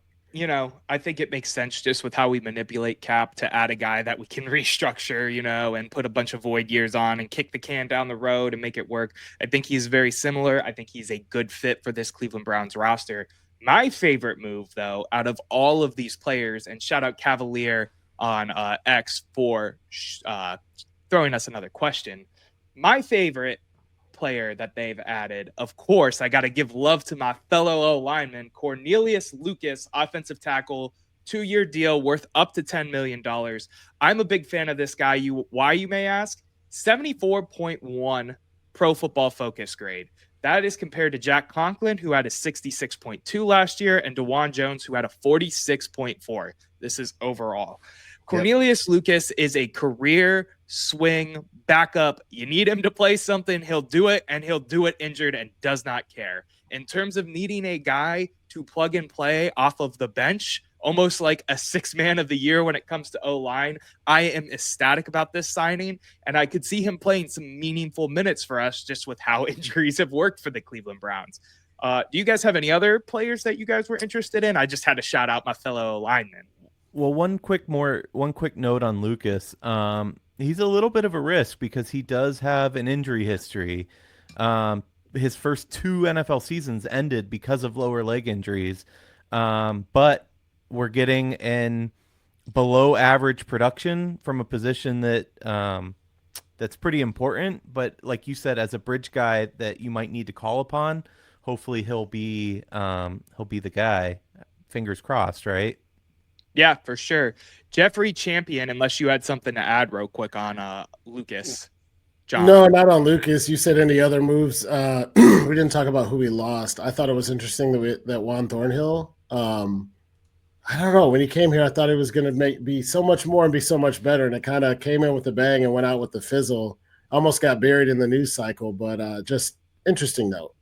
Speaker 2: think it makes sense just with how we manipulate cap to add a guy that we can restructure, and put a bunch of void years on and kick the can down the road and make it work. I think he's very similar. I think he's a good fit for this Cleveland Browns roster. My favorite move, though, out of all of these players, and shout out Cavalier on X for throwing us another question. My favorite player that they've added, of course, I got to give love to my fellow O-lineman, Cornelius Lucas, offensive tackle, 2-year deal worth up to $10 million. I'm a big fan of this guy. Why, you may ask? 74.1 Pro Football Focus grade. That is compared to Jack Conklin, who had a 66.2 last year, and DeJuan Jones, who had a 46.4. This is overall. Cornelius Lucas is a career swing backup. You need him to play something, he'll do it, and he'll do it injured and does not care. In terms of needing a guy to plug and play off of the bench, almost like a 6-man of the year when it comes to O-line, I am ecstatic about this signing, and I could see him playing some meaningful minutes for us just with how injuries have worked for the Cleveland Browns. Do you guys have any other players that you guys were interested in? I just had to shout out my fellow linemen.
Speaker 4: Well, one quick note on Lucas. He's a little bit of a risk because he does have an injury history. His first 2 NFL seasons ended because of lower leg injuries. But we're getting an below average production from a position that that's pretty important. But like you said, as a bridge guy that you might need to call upon, hopefully he'll be the guy. Fingers crossed, right?
Speaker 2: Yeah, for sure. Jeffrey Champion, unless you had something to add real quick on Lucas. John.
Speaker 3: No, not on Lucas. You said any other moves. We didn't talk about who we lost. I thought it was interesting that Juan Thornhill. I don't know. When he came here, I thought he was going to be so much more and be so much better, and it kind of came in with a bang and went out with the fizzle. Almost got buried in the news cycle, but just interesting note.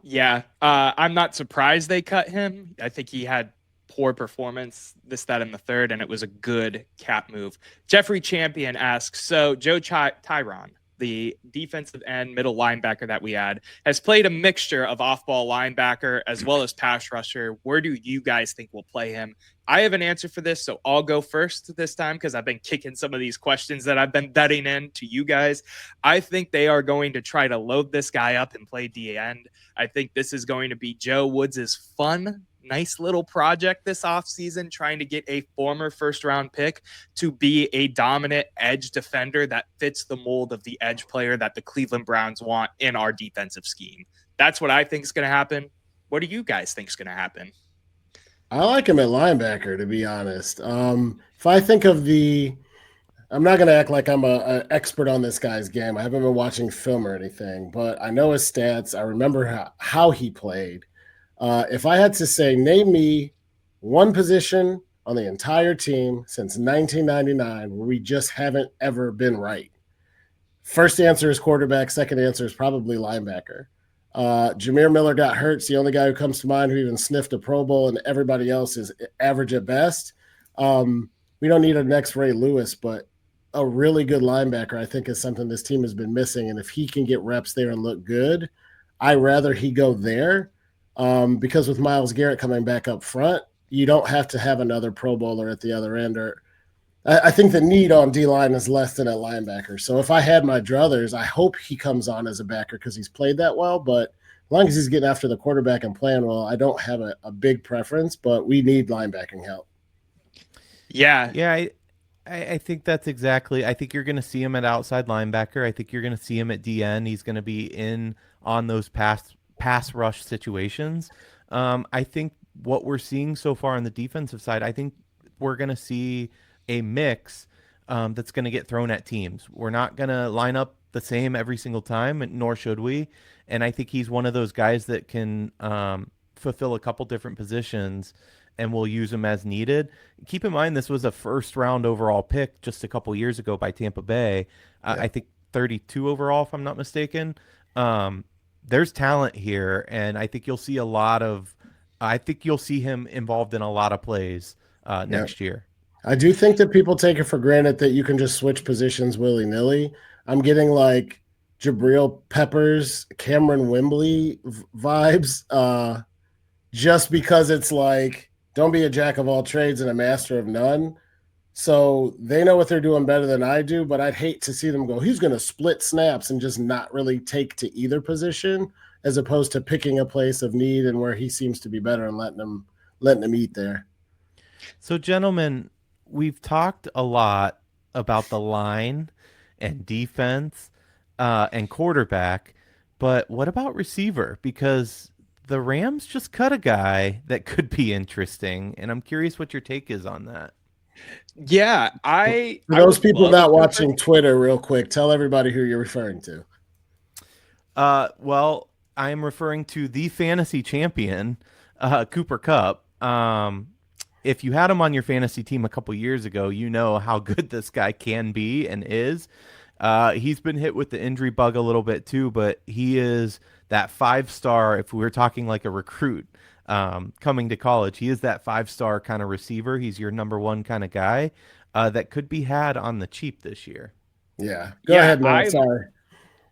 Speaker 2: Yeah, I'm not surprised they cut him. I think he had poor performance, this, that, and the third, and it was a good cap move. Jeffrey Champion asks, so Joe Tyron, the defensive end middle linebacker that we had, has played a mixture of off-ball linebacker as well as pass rusher. Where do you guys think we'll play him? I have an answer for this, so I'll go first this time because I've been kicking some of these questions that I've been betting in to you guys. I think they are going to try to load this guy up and play D end. I think this is going to be Joe Woods' fun, nice little project this offseason, trying to get a former first-round pick to be a dominant edge defender that fits the mold of the edge player that the Cleveland Browns want in our defensive scheme. That's what I think is going to happen. What do you guys think is going to happen?
Speaker 3: I like him at linebacker, to be honest. If I think of I'm not going to act like I'm an expert on this guy's game. I haven't been watching film or anything, but I know his stats. I remember how he played. If I had to say, name me one position on the entire team since 1999 where we just haven't ever been right. First answer is quarterback. Second answer is probably linebacker. Jameer Miller got hurt. It's the only guy who comes to mind who even sniffed a Pro Bowl, and everybody else is average at best. We don't need a next Ray Lewis, but a really good linebacker, I think, is something this team has been missing. And if he can get reps there and look good, I'd rather he go there. Because with Myles Garrett coming back up front, you don't have to have another Pro Bowler at the other end. Or I think the need on D-line is less than at linebacker. So if I had my druthers, I hope he comes on as a backer because he's played that well. But as long as he's getting after the quarterback and playing well, I don't have a big preference, but we need linebacking help.
Speaker 2: Yeah.
Speaker 4: I think that's exactly. I think you're going to see him at outside linebacker. I think you're going to see him at DN. He's going to be in on those pass rush situations. I think what we're seeing so far on the defensive side, I think we're going to see a mix that's going to get thrown at teams. We're not going to line up the same every single time, nor should we. And I think he's one of those guys that can fulfill a couple different positions, and we'll use him as needed. Keep in mind, this was a first-round overall pick just a couple years ago by Tampa Bay. I think 32 overall, if I'm not mistaken. There's talent here, and I think you'll see you'll see him involved in a lot of plays next year.
Speaker 3: I do think that people take it for granted that you can just switch positions willy-nilly. I'm getting like Jabril Peppers, Cameron Wembley vibes, just because it's like, don't be a jack of all trades and a master of none. So they know what they're doing better than I do, but I'd hate to see them go, he's going to split snaps and just not really take to either position, as opposed to picking a place of need and where he seems to be better and letting him eat there.
Speaker 4: So, gentlemen, we've talked a lot about the line and defense. and quarterback. But what about receiver? Because the Rams just cut a guy that could be interesting, and I'm curious what your take is on that.
Speaker 2: Yeah,
Speaker 3: For
Speaker 2: I
Speaker 3: those
Speaker 2: would
Speaker 3: people
Speaker 2: love a
Speaker 3: not
Speaker 2: Cooper.
Speaker 3: watching Twitter, real quick, tell everybody who you're referring to.
Speaker 4: Well, I am referring to the fantasy champion, Cooper Cup. If you had him on your fantasy team a couple years ago, you know how good this guy can be and is. He's been hit with the injury bug a little bit too, but he is that 5-star. If we were talking like a recruit coming to college, he is that 5-star kind of receiver. He's your number one kind of guy that could be had on the cheap this year.
Speaker 3: Yeah. Go
Speaker 2: Yeah,
Speaker 3: ahead, Matt. Sorry.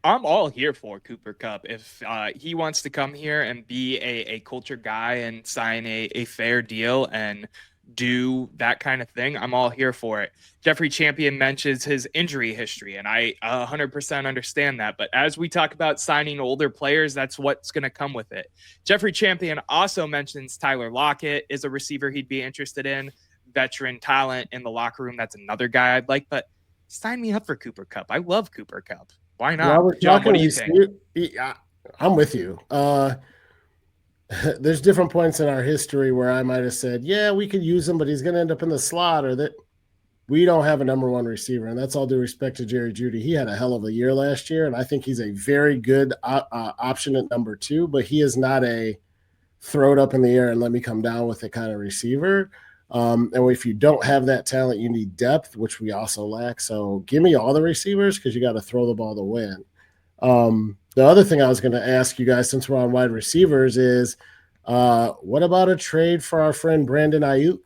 Speaker 2: I'm all here for Cooper Cup. If he wants to come here and be a culture guy and sign a fair deal and do that kind of thing, I'm all here for it. Jeffrey Champion mentions his injury history, and I 100% understand that. But as we talk about signing older players, that's what's going to come with it. Jeffrey Champion also mentions Tyler Lockett is a receiver he'd be interested in. Veteran talent in the locker room, that's another guy I'd like. But sign me up for Cooper Cup. I love Cooper Cup. Why not?
Speaker 3: While we're
Speaker 2: John,
Speaker 3: talking
Speaker 2: what do you think?
Speaker 3: I'm with you. There's different points in our history where I might have said, yeah, we could use him, but he's going to end up in the slot, or that we don't have a number one receiver. And that's all due respect to Jerry Jeudy. He had a hell of a year last year, and I think he's a very good option at number 2, but he is not a throw it up in the air and let me come down with it kind of receiver. And if you don't have that talent, you need depth, which we also lack. So give me all the receivers because you got to throw the ball to win. The other thing I was going to ask you guys, since we're on wide receivers, is what about a trade for our friend Brandon Aiyuk?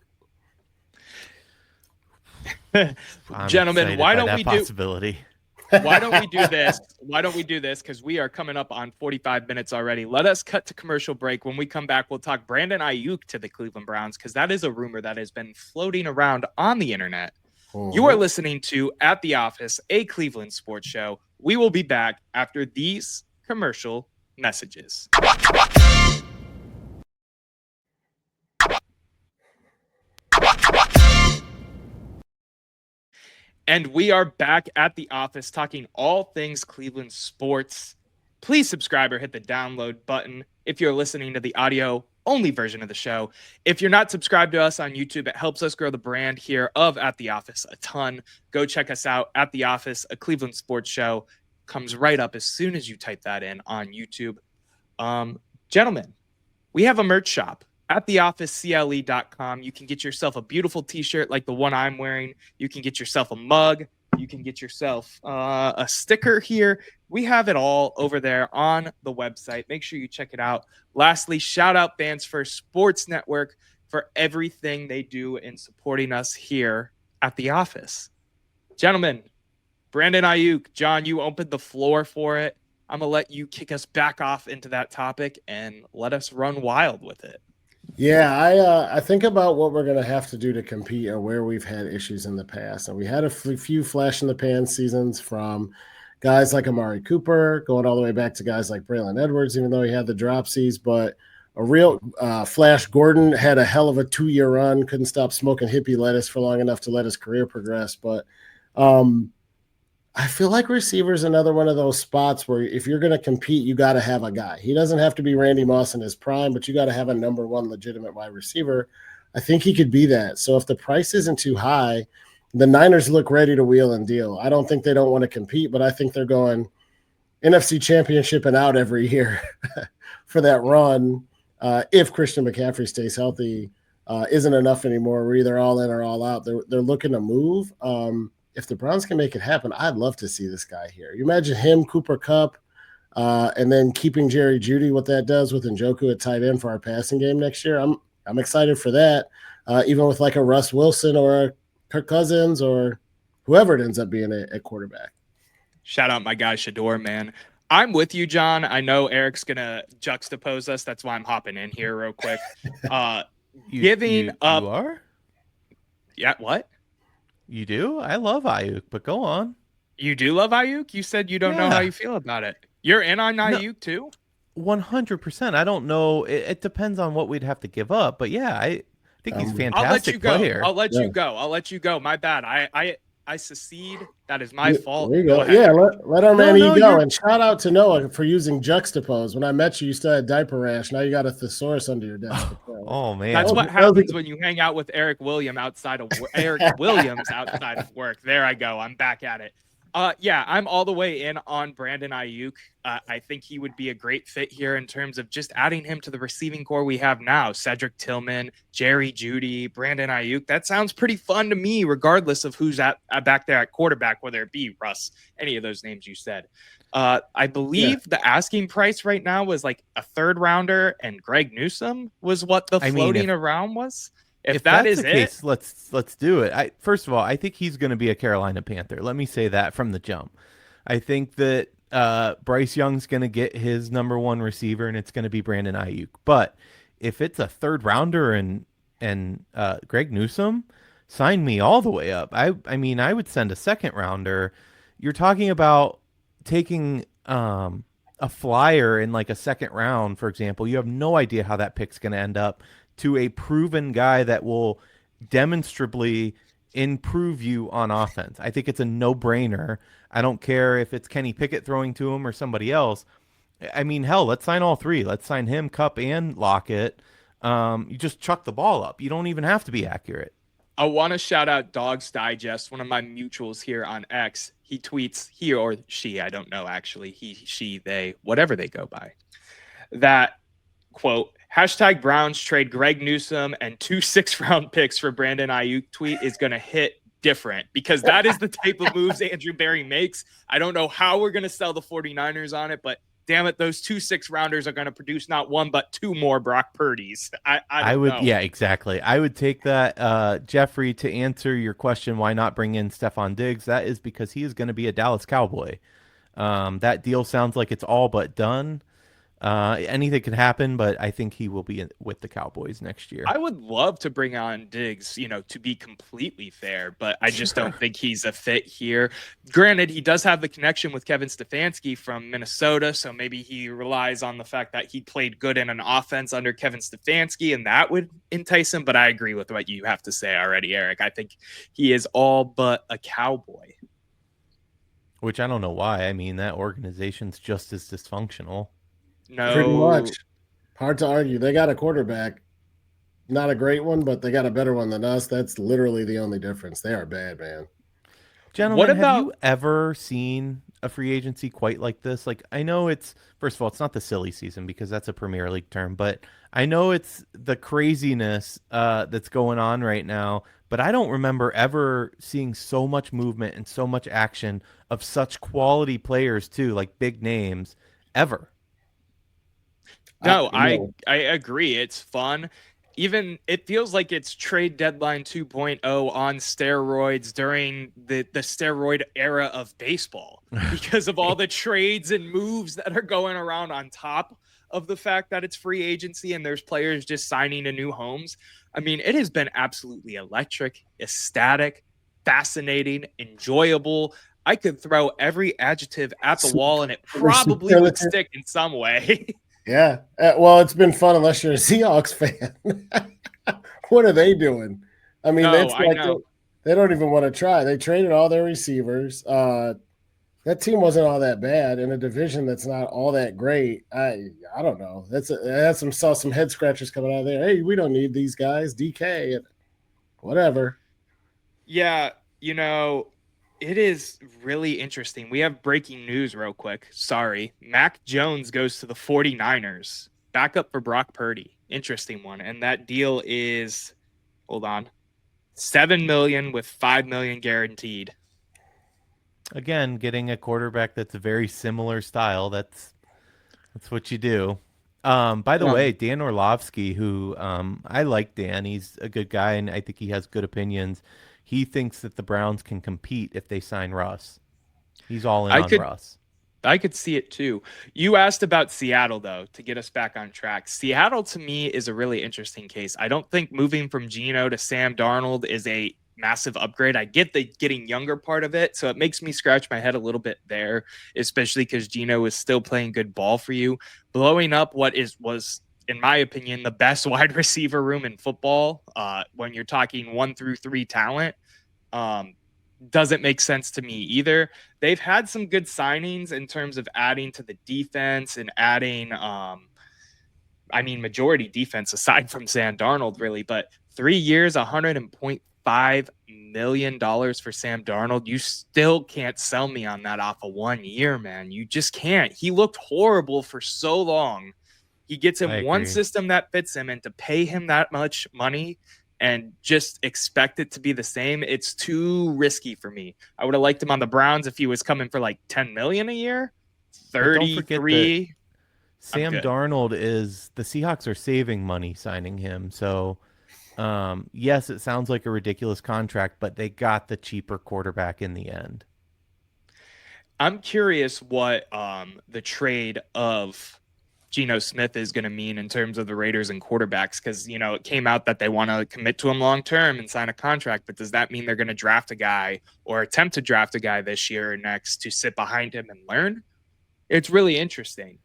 Speaker 2: Gentlemen, why don't we
Speaker 4: possibility?
Speaker 2: Why don't we do this? Why don't we do this? Because we are coming up on 45 minutes already. Let us cut to commercial break. When we come back, we'll talk Brandon Aiyuk to the Cleveland Browns, because that is a rumor that has been floating around on the internet. You are listening to At the Office, a Cleveland sports show. We will be back after these commercial messages. And we are back at the office talking all things Cleveland sports. Please subscribe or hit the download button if you're listening to the audio only version of the show. If you're not subscribed to us on YouTube, it helps us grow the brand here of At the Office a ton. Go check us out, At the Office, a Cleveland sports show. Comes right up as soon as you type that in on YouTube. Gentlemen, we have a merch shop at theofficecle.com. You can get yourself a beautiful t-shirt like the one I'm wearing. You can get yourself a mug. You can get yourself a sticker here. We have it all over there on the website. Make sure you check it out. Lastly, shout out Fans First Sports Network for everything they do in supporting us here at the office. Gentlemen, Brandon Aiyuk, John, you opened the floor for it. I'm going to let you kick us back off into that topic and let us run wild with it.
Speaker 3: Yeah, I think about what we're going to have to do to compete and where we've had issues in the past. And we had a few flash in the pan seasons from guys like Amari Cooper, going all the way back to guys like Braylon Edwards, even though he had the dropsies. But a real Flash Gordon had a hell of a 2-year run, couldn't stop smoking hippie lettuce for long enough to let his career progress. But I feel like receiver is another one of those spots where if you're going to compete, you got to have a guy. He doesn't have to be Randy Moss in his prime, but you got to have a number one legitimate wide receiver. I think he could be that. So if the price isn't too high, the Niners look ready to wheel and deal. I don't think they don't want to compete, but I think they're going NFC Championship and out every year for that run. If Christian McCaffrey stays healthy, isn't enough anymore. We're either all in or all out. They're looking to move. If the Browns can make it happen, I'd love to see this guy here. You imagine him, Cooper Kupp, and then keeping Jerry Jeudy, what that does with Njoku at tight end for our passing game next year. I'm excited for that, even with like a Russ Wilson or a Kirk Cousins or whoever it ends up being at quarterback.
Speaker 2: Shout out my guy Shador, man. I'm with you, John. I know Eric's going to juxtapose us. That's why I'm hopping in here real quick.
Speaker 4: You are?
Speaker 2: Yeah, what?
Speaker 4: You do? I love Aiyuk, but go on.
Speaker 2: You do love Aiyuk? You said you don't know how you feel about it. You're in on Aiyuk too?
Speaker 4: 100%. I don't know. It depends on what we'd have to give up, but yeah, I think he's a fantastic player.
Speaker 2: I'll let you go. My bad. I secede. That is my fault.
Speaker 3: There you
Speaker 2: Go
Speaker 3: go.
Speaker 2: ahead.
Speaker 3: Yeah, let our man
Speaker 4: No,
Speaker 3: E go.
Speaker 4: you're
Speaker 3: And shout out to Noah for using juxtapose. When I met you, you still had diaper rash. Now you got a thesaurus under your desk.
Speaker 4: oh man.
Speaker 2: That's what
Speaker 3: that was
Speaker 2: happens when you hang out with Eric Williams outside of work. There I go. I'm back at it. Yeah, I'm all the way in on Brandon Aiyuk. I think he would be a great fit here in terms of just adding him to the receiving core we have now. Cedric Tillman, Jerry Jeudy, Brandon Aiyuk. That sounds pretty fun to me, regardless of who's back there at quarterback, whether it be Russ, any of those names you said. I believe the asking price right now was like a third rounder, and Greg Newsome was what the floating around was. If that
Speaker 4: that's
Speaker 2: is
Speaker 4: the case, let's do it. First of all, I think he's going to be a Carolina Panther. Let me say that from the jump. I think that Bryce Young's going to get his number one receiver, and it's going to be Brandon Aiyuk. But if it's a third rounder and Greg Newsome, sign me all the way up. I mean, I would send a second rounder. You're talking about taking a flyer in like a second round, for example. You have no idea how that pick's going to end up, to a proven guy that will demonstrably improve you on offense. I think it's a no-brainer. I don't care if it's Kenny Pickett throwing to him or somebody else. I mean, hell, let's sign all three. Let's sign him, Cup, and Lockett. You just chuck the ball up. You don't even have to be accurate.
Speaker 2: I want to shout out Dogs Digest, one of my mutuals here on X. He tweets, he or she, I don't know actually, he, she, they, whatever they go by, that, quote, hashtag Browns trade Greg Newsome and 2 6th-round picks for Brandon Aiyuk tweet is going to hit different, because that is the type of moves Andrew Berry makes. I don't know how we're going to sell the 49ers on it, but damn it, those 2 6th-rounders are going to produce not one, but 2 more Brock Purdy's. I would know.
Speaker 4: Yeah, exactly. I would take that. Jeffrey, to answer your question, why not bring in Stephon Diggs? That is because he is going to be a Dallas Cowboy. That deal sounds like it's all but done. Anything can happen, but I think he will be with the Cowboys next year.
Speaker 2: I would love to bring on Diggs, to be completely fair, but I just don't think he's a fit here. Granted, he does have the connection with Kevin Stefanski from Minnesota, so maybe he relies on the fact that he played good in an offense under Kevin Stefanski, and that would entice him, but I agree with what you have to say already, Eric. I think he is all but a Cowboy.
Speaker 4: Which I don't know why. I mean, that organization's just as dysfunctional.
Speaker 2: No,
Speaker 3: pretty much. Hard to argue. They got a quarterback, not a great one, but they got a better one than us. That's literally the only difference. They are bad, man.
Speaker 4: Gentlemen, have you ever seen a free agency quite like this? Like, I know it's, first of all, it's not the silly season because that's a Premier League term, but I know it's the craziness that's going on right now, but I don't remember ever seeing so much movement and so much action of such quality players too, like big names, ever.
Speaker 2: No, I agree. It's fun. Even it feels like it's trade deadline 2.0 on steroids during the steroid era of baseball, because of all the trades and moves that are going around on top of the fact that it's free agency and there's players just signing to new homes. I mean, it has been absolutely electric, ecstatic, fascinating, enjoyable. I could throw every adjective at the wall and it probably would stick in some way.
Speaker 3: Yeah. Well, it's been fun unless you're a Seahawks fan. What are they doing? I mean, that's like they don't even want to try. They traded all their receivers. That team wasn't all that bad in a division that's not all that great. I don't know. Saw some head scratchers coming out of there. Hey, we don't need these guys. DK, whatever.
Speaker 2: Yeah, it is really interesting. We have breaking news real quick. Sorry. Mac Jones goes to the 49ers. Backup for Brock Purdy. Interesting one. And that deal is, hold on, $7 million with $5 million guaranteed.
Speaker 4: Again, getting a quarterback that's a very similar style. That's what you do. By the way, Dan Orlovsky, who I like Dan. He's a good guy, and I think he has good opinions. He thinks that the Browns can compete if they sign Russ. He's all in on Russ.
Speaker 2: I could see it too. You asked about Seattle, though, to get us back on track. Seattle, to me, is a really interesting case. I don't think moving from Geno to Sam Darnold is a massive upgrade. I get the getting younger part of it, so it makes me scratch my head a little bit there, especially because Geno is still playing good ball for you. Blowing up what was, in my opinion, the best wide receiver room in football when you're talking 1 through 3 talent. doesn't make sense to me either. They've had some good signings in terms of adding to the defense and adding, majority defense aside from Sam Darnold, really. But 3 years, $100.5 million for Sam Darnold. You still can't sell me on that off of 1 year, man. You just can't. He looked horrible for so long. He gets in one system that fits him, and to pay him that much money and just expect it to be the same, it's too risky for me. I would have liked him on the Browns if he was coming for like $10 million a year. 33.
Speaker 4: Sam Darnold is the Seahawks are saving money signing him. So, yes, it sounds like a ridiculous contract, but they got the cheaper quarterback in the end.
Speaker 2: I'm curious what the trade of Geno Smith is going to mean in terms of the Raiders and quarterbacks, because, it came out that they want to commit to him long term and sign a contract. But does that mean they're going to draft a guy or attempt to draft a guy this year or next to sit behind him and learn? It's really interesting.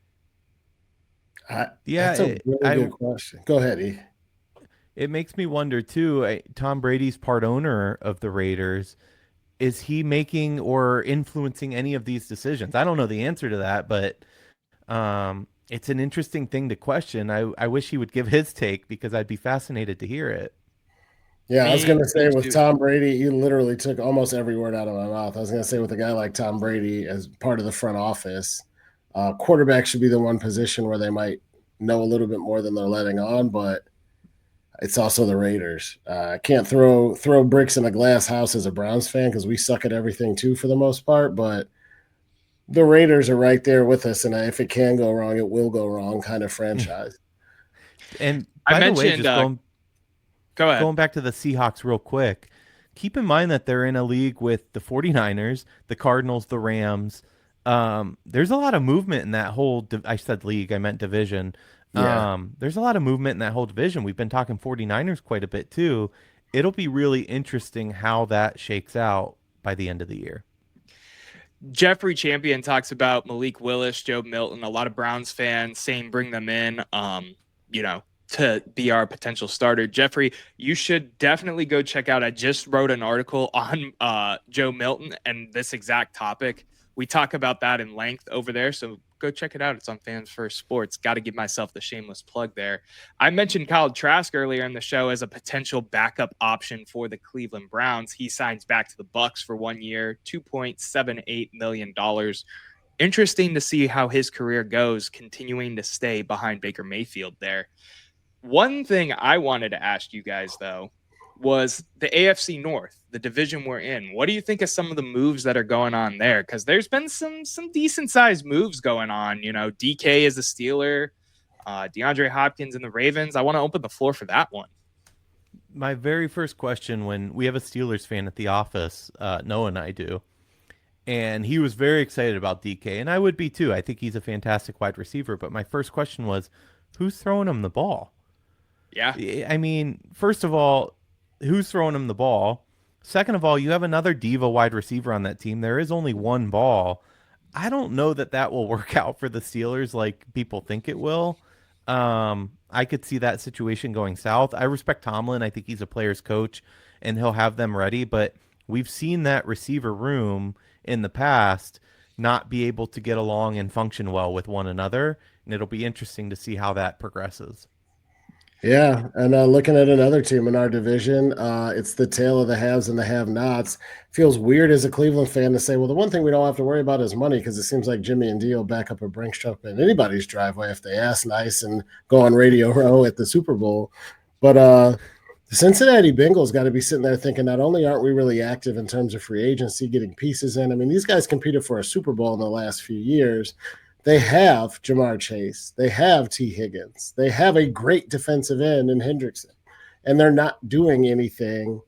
Speaker 3: That's a really good question. Go ahead, E.
Speaker 4: It makes me wonder, too, Tom Brady's part owner of the Raiders. Is he making or influencing any of these decisions? I don't know the answer to that, but it's an interesting thing to question. I wish he would give his take because I'd be fascinated to hear it.
Speaker 3: Yeah, I was going to say with Tom Brady, you literally took almost every word out of my mouth. I was going to say with a guy like Tom Brady as part of the front office, quarterback should be the one position where they might know a little bit more than they're letting on, but it's also the Raiders. I can't throw bricks in a glass house as a Browns fan because we suck at everything too for the most part, but the Raiders are right there with us, and if it can go wrong, it will go wrong kind of franchise.
Speaker 4: And by the way, just going back to the Seahawks real quick, keep in mind that they're in a league with the 49ers, the Cardinals, the Rams. There's a lot of movement in that whole I said league, I meant division. Yeah. There's a lot of movement in that whole division. We've been talking 49ers quite a bit too. It'll be really interesting how that shakes out by the end of the year.
Speaker 2: Jeffrey Champion talks about Malik Willis, Joe Milton, a lot of Browns fans saying bring them in, to be our potential starter. Jeffrey, you should definitely go check out. I just wrote an article on Joe Milton and this exact topic. We talk about that in length over there, so go check it out. It's on Fans First Sports. Got to give myself the shameless plug there. I mentioned Kyle Trask earlier in the show as a potential backup option for the Cleveland Browns. He signs back to the Bucs for 1 year, $2.78 million. Interesting to see how his career goes, continuing to stay behind Baker Mayfield there. One thing I wanted to ask you guys, though, was the AFC North, the division we're in. What do you think of some of the moves that are going on there? Because there's been some decent-sized moves going on. DK is a Steeler, DeAndre Hopkins and the Ravens. I want to open the floor for that one.
Speaker 4: My very first question, when we have a Steelers fan at the office, Noah and I do, and he was very excited about DK, and I would be too. I think he's a fantastic wide receiver, but my first question was, who's throwing him the ball?
Speaker 2: Yeah.
Speaker 4: I mean, first of all, who's throwing him the ball? Second of all, you have another diva wide receiver on that team. There is only one ball. I don't know that will work out for the Steelers like people think it will. I could see that situation going south. I respect Tomlin. I think he's a player's coach, and he'll have them ready. But we've seen that receiver room in the past not be able to get along and function well with one another, and it'll be interesting to see how that progresses.
Speaker 3: Yeah, and looking at another team in our division, it's the tale of the haves and the have-nots. Feels weird as a Cleveland fan to say, well, the one thing we don't have to worry about is money, because it seems like Jimmy and Dio back up a Brinks truck in anybody's driveway if they ask nice and go on Radio Row at the Super Bowl. But the Cincinnati Bengals got to be sitting there thinking, not only aren't we really active in terms of free agency, getting pieces in. I mean, these guys competed for a Super Bowl in the last few years. They have Jamar Chase. They have T. Higgins. They have a great defensive end in Hendrickson. And they're not doing anything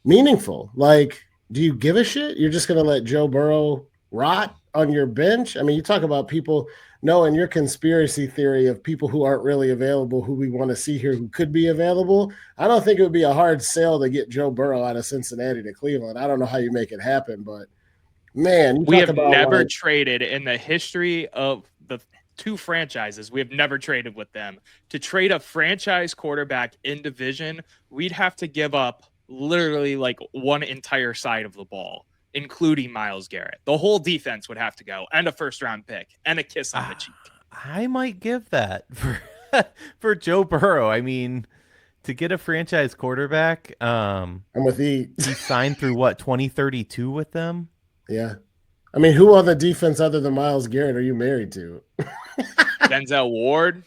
Speaker 3: meaningful. Like, do you give a shit? You're just going to let Joe Burrow rot on your bench? I mean, you talk about people knowing your conspiracy theory of people who aren't really available, who we want to see here, who could be available. I don't think it would be a hard sell to get Joe Burrow out of Cincinnati to Cleveland. I don't know how you make it happen, but man,
Speaker 2: we have never traded in the history of the two franchises. We have never traded with them. To trade a franchise quarterback in division, we'd have to give up literally like one entire side of the ball, including Myles Garrett. The whole defense would have to go, and a first-round pick, and a kiss on the cheek.
Speaker 4: I might give that for Joe Burrow. I mean, to get a franchise quarterback,
Speaker 3: I'm with E.
Speaker 4: he signed through what, 2032 with them?
Speaker 3: Yeah. I mean, who on the defense other than Myles Garrett are you married to?
Speaker 2: Denzel Ward,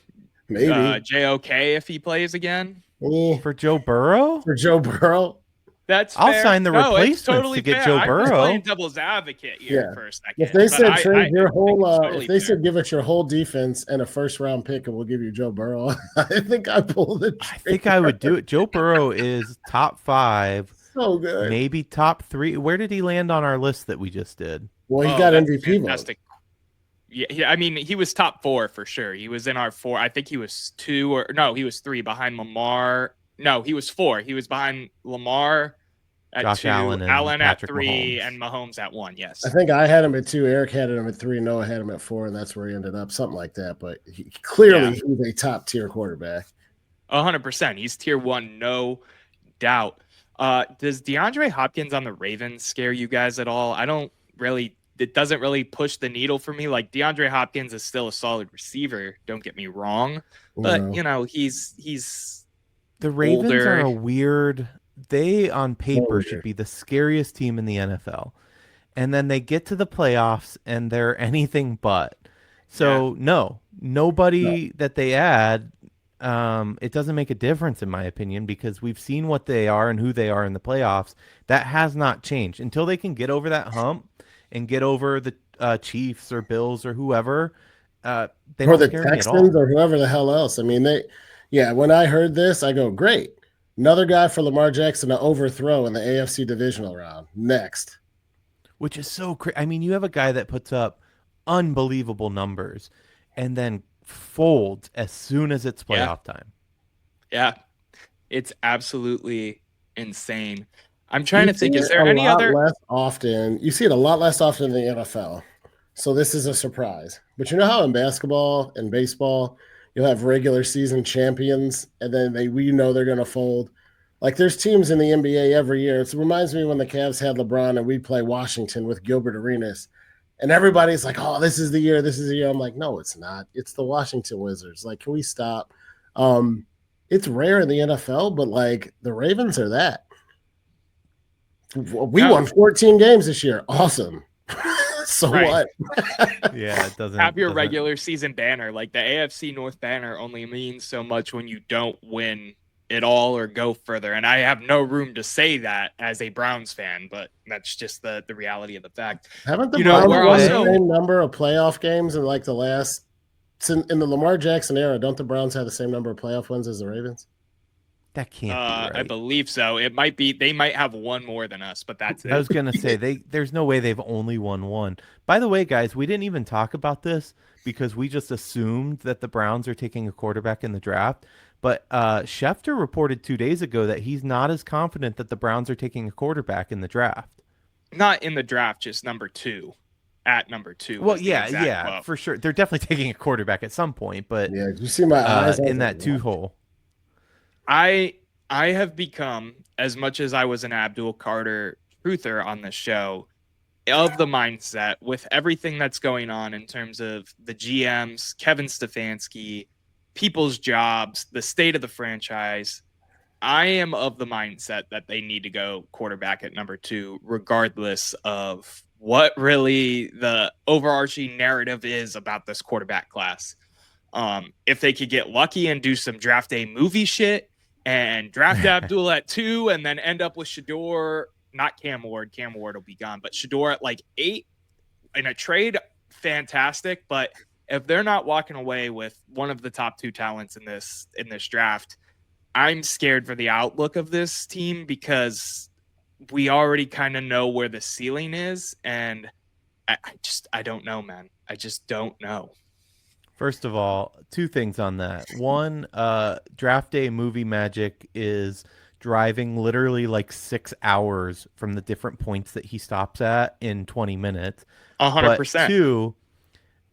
Speaker 3: Maybe.
Speaker 2: JOK if he plays again.
Speaker 4: For Joe Burrow?
Speaker 3: For Joe Burrow?
Speaker 2: That's
Speaker 4: I'll
Speaker 2: fair.
Speaker 4: sign the
Speaker 2: No, it's
Speaker 4: replacements
Speaker 2: totally
Speaker 4: to get
Speaker 2: fair.
Speaker 4: Joe
Speaker 2: I'm just
Speaker 4: Burrow.
Speaker 2: playing devil's advocate here for a second.
Speaker 3: If they said trade your whole,
Speaker 2: totally
Speaker 3: if they
Speaker 2: fair.
Speaker 3: said give us your whole defense and a first-round pick, and we'll give you Joe Burrow, I think I pull the trigger.
Speaker 4: I think I would do it. Joe Burrow is top 5,
Speaker 3: So good.
Speaker 4: maybe top 3. Where did he land on our list that we just did?
Speaker 3: Well, he got
Speaker 2: that's
Speaker 3: MVP
Speaker 2: fantastic. Yeah, I mean, he was top 4 for sure. He was in our 4. I think he was 2 he was 3 behind Lamar. No, he was 4. He was behind Lamar at
Speaker 4: Josh
Speaker 2: 2,
Speaker 4: Allen and
Speaker 2: Allen at
Speaker 4: Patrick
Speaker 2: 3,
Speaker 4: Mahomes.
Speaker 2: and Mahomes at 1. Yes.
Speaker 3: I think I had him at 2. Eric had him at 3. Noah had him at 4, and that's where he ended up. Something like that. But clearly, he's a top-tier quarterback.
Speaker 2: 100%. He's tier 1, no doubt. Does DeAndre Hopkins on the Ravens scare you guys at all? It doesn't really push the needle for me. Like, DeAndre Hopkins is still a solid receiver, don't get me wrong. But, he's
Speaker 4: the Ravens
Speaker 2: older.
Speaker 4: are a weird, they on paper should be the scariest team in the NFL. And then they get to the playoffs and they're anything but. So nobody that they add, it doesn't make a difference in my opinion, because we've seen what they are and who they are in the playoffs. That has not changed until they can get over that hump and get over the Chiefs or Bills or whoever. They
Speaker 3: or
Speaker 4: don't
Speaker 3: the
Speaker 4: scare me at all.
Speaker 3: Texans or whoever the hell else. I mean, when I heard this, I go, great. Another guy for Lamar Jackson to overthrow in the AFC divisional round. Next.
Speaker 4: Which is so crazy. I mean, you have a guy that puts up unbelievable numbers and then folds as soon as it's playoff time.
Speaker 2: Yeah, it's absolutely insane. I'm trying to think, is there any other?
Speaker 3: You see it a lot less often in the NFL. So this is a surprise. But you know how in basketball and baseball, you'll have regular season champions, and then they're going to fold. Like there's teams in the NBA every year. It reminds me when the Cavs had LeBron and we'd play Washington with Gilbert Arenas. And everybody's like, oh, this is the year. This is the year. I'm like, no, it's not. It's the Washington Wizards. Like, can we stop? It's rare in the NFL, but like the Ravens are that. We won 14 games this year. Awesome. So what?
Speaker 4: Yeah, it doesn't
Speaker 2: have your regular season banner. Like the AFC North banner only means so much when you don't win it all or go further. And I have no room to say that as a Browns fan, but that's just the reality of the fact.
Speaker 3: Haven't the Browns won the same number of playoff games in like the last in the Lamar Jackson era? Don't the Browns have the same number of playoff wins as the Ravens?
Speaker 4: That can't be right.
Speaker 2: I believe so. It might be. They might have one more than us, but that's it.
Speaker 4: I was gonna say there's no way they've only won one. By the way, guys, we didn't even talk about this because we just assumed that the Browns are taking a quarterback in the draft. But Schefter reported 2 days ago that he's not as confident that the Browns are taking a quarterback in the draft.
Speaker 2: Not in the draft, just number 2. At number 2.
Speaker 4: Well, yeah, for sure. They're definitely taking a quarterback at some point, but
Speaker 3: yeah, you see my eyes
Speaker 4: in that 2-hole.
Speaker 2: I have become, as much as I was an Abdul Carter truther on this show, of the mindset with everything that's going on in terms of the GMs, Kevin Stefanski, people's jobs, the state of the franchise. I am of the mindset that they need to go quarterback at number 2, regardless of what really the overarching narrative is about this quarterback class. If they could get lucky and do some draft day movie shit and draft Abdul at 2 and then end up with Shador, not Cam Ward. Cam Ward will be gone, but Shador at like 8 in a trade, fantastic. But if they're not walking away with one of the top 2 talents in this draft, I'm scared for the outlook of this team because we already kind of know where the ceiling is. And I don't know, man. I just don't know.
Speaker 4: First of all, 2 things on that. One, draft day movie magic is driving literally like 6 hours from the different points that he stops at in 20 minutes.
Speaker 2: 100%.
Speaker 4: But 2,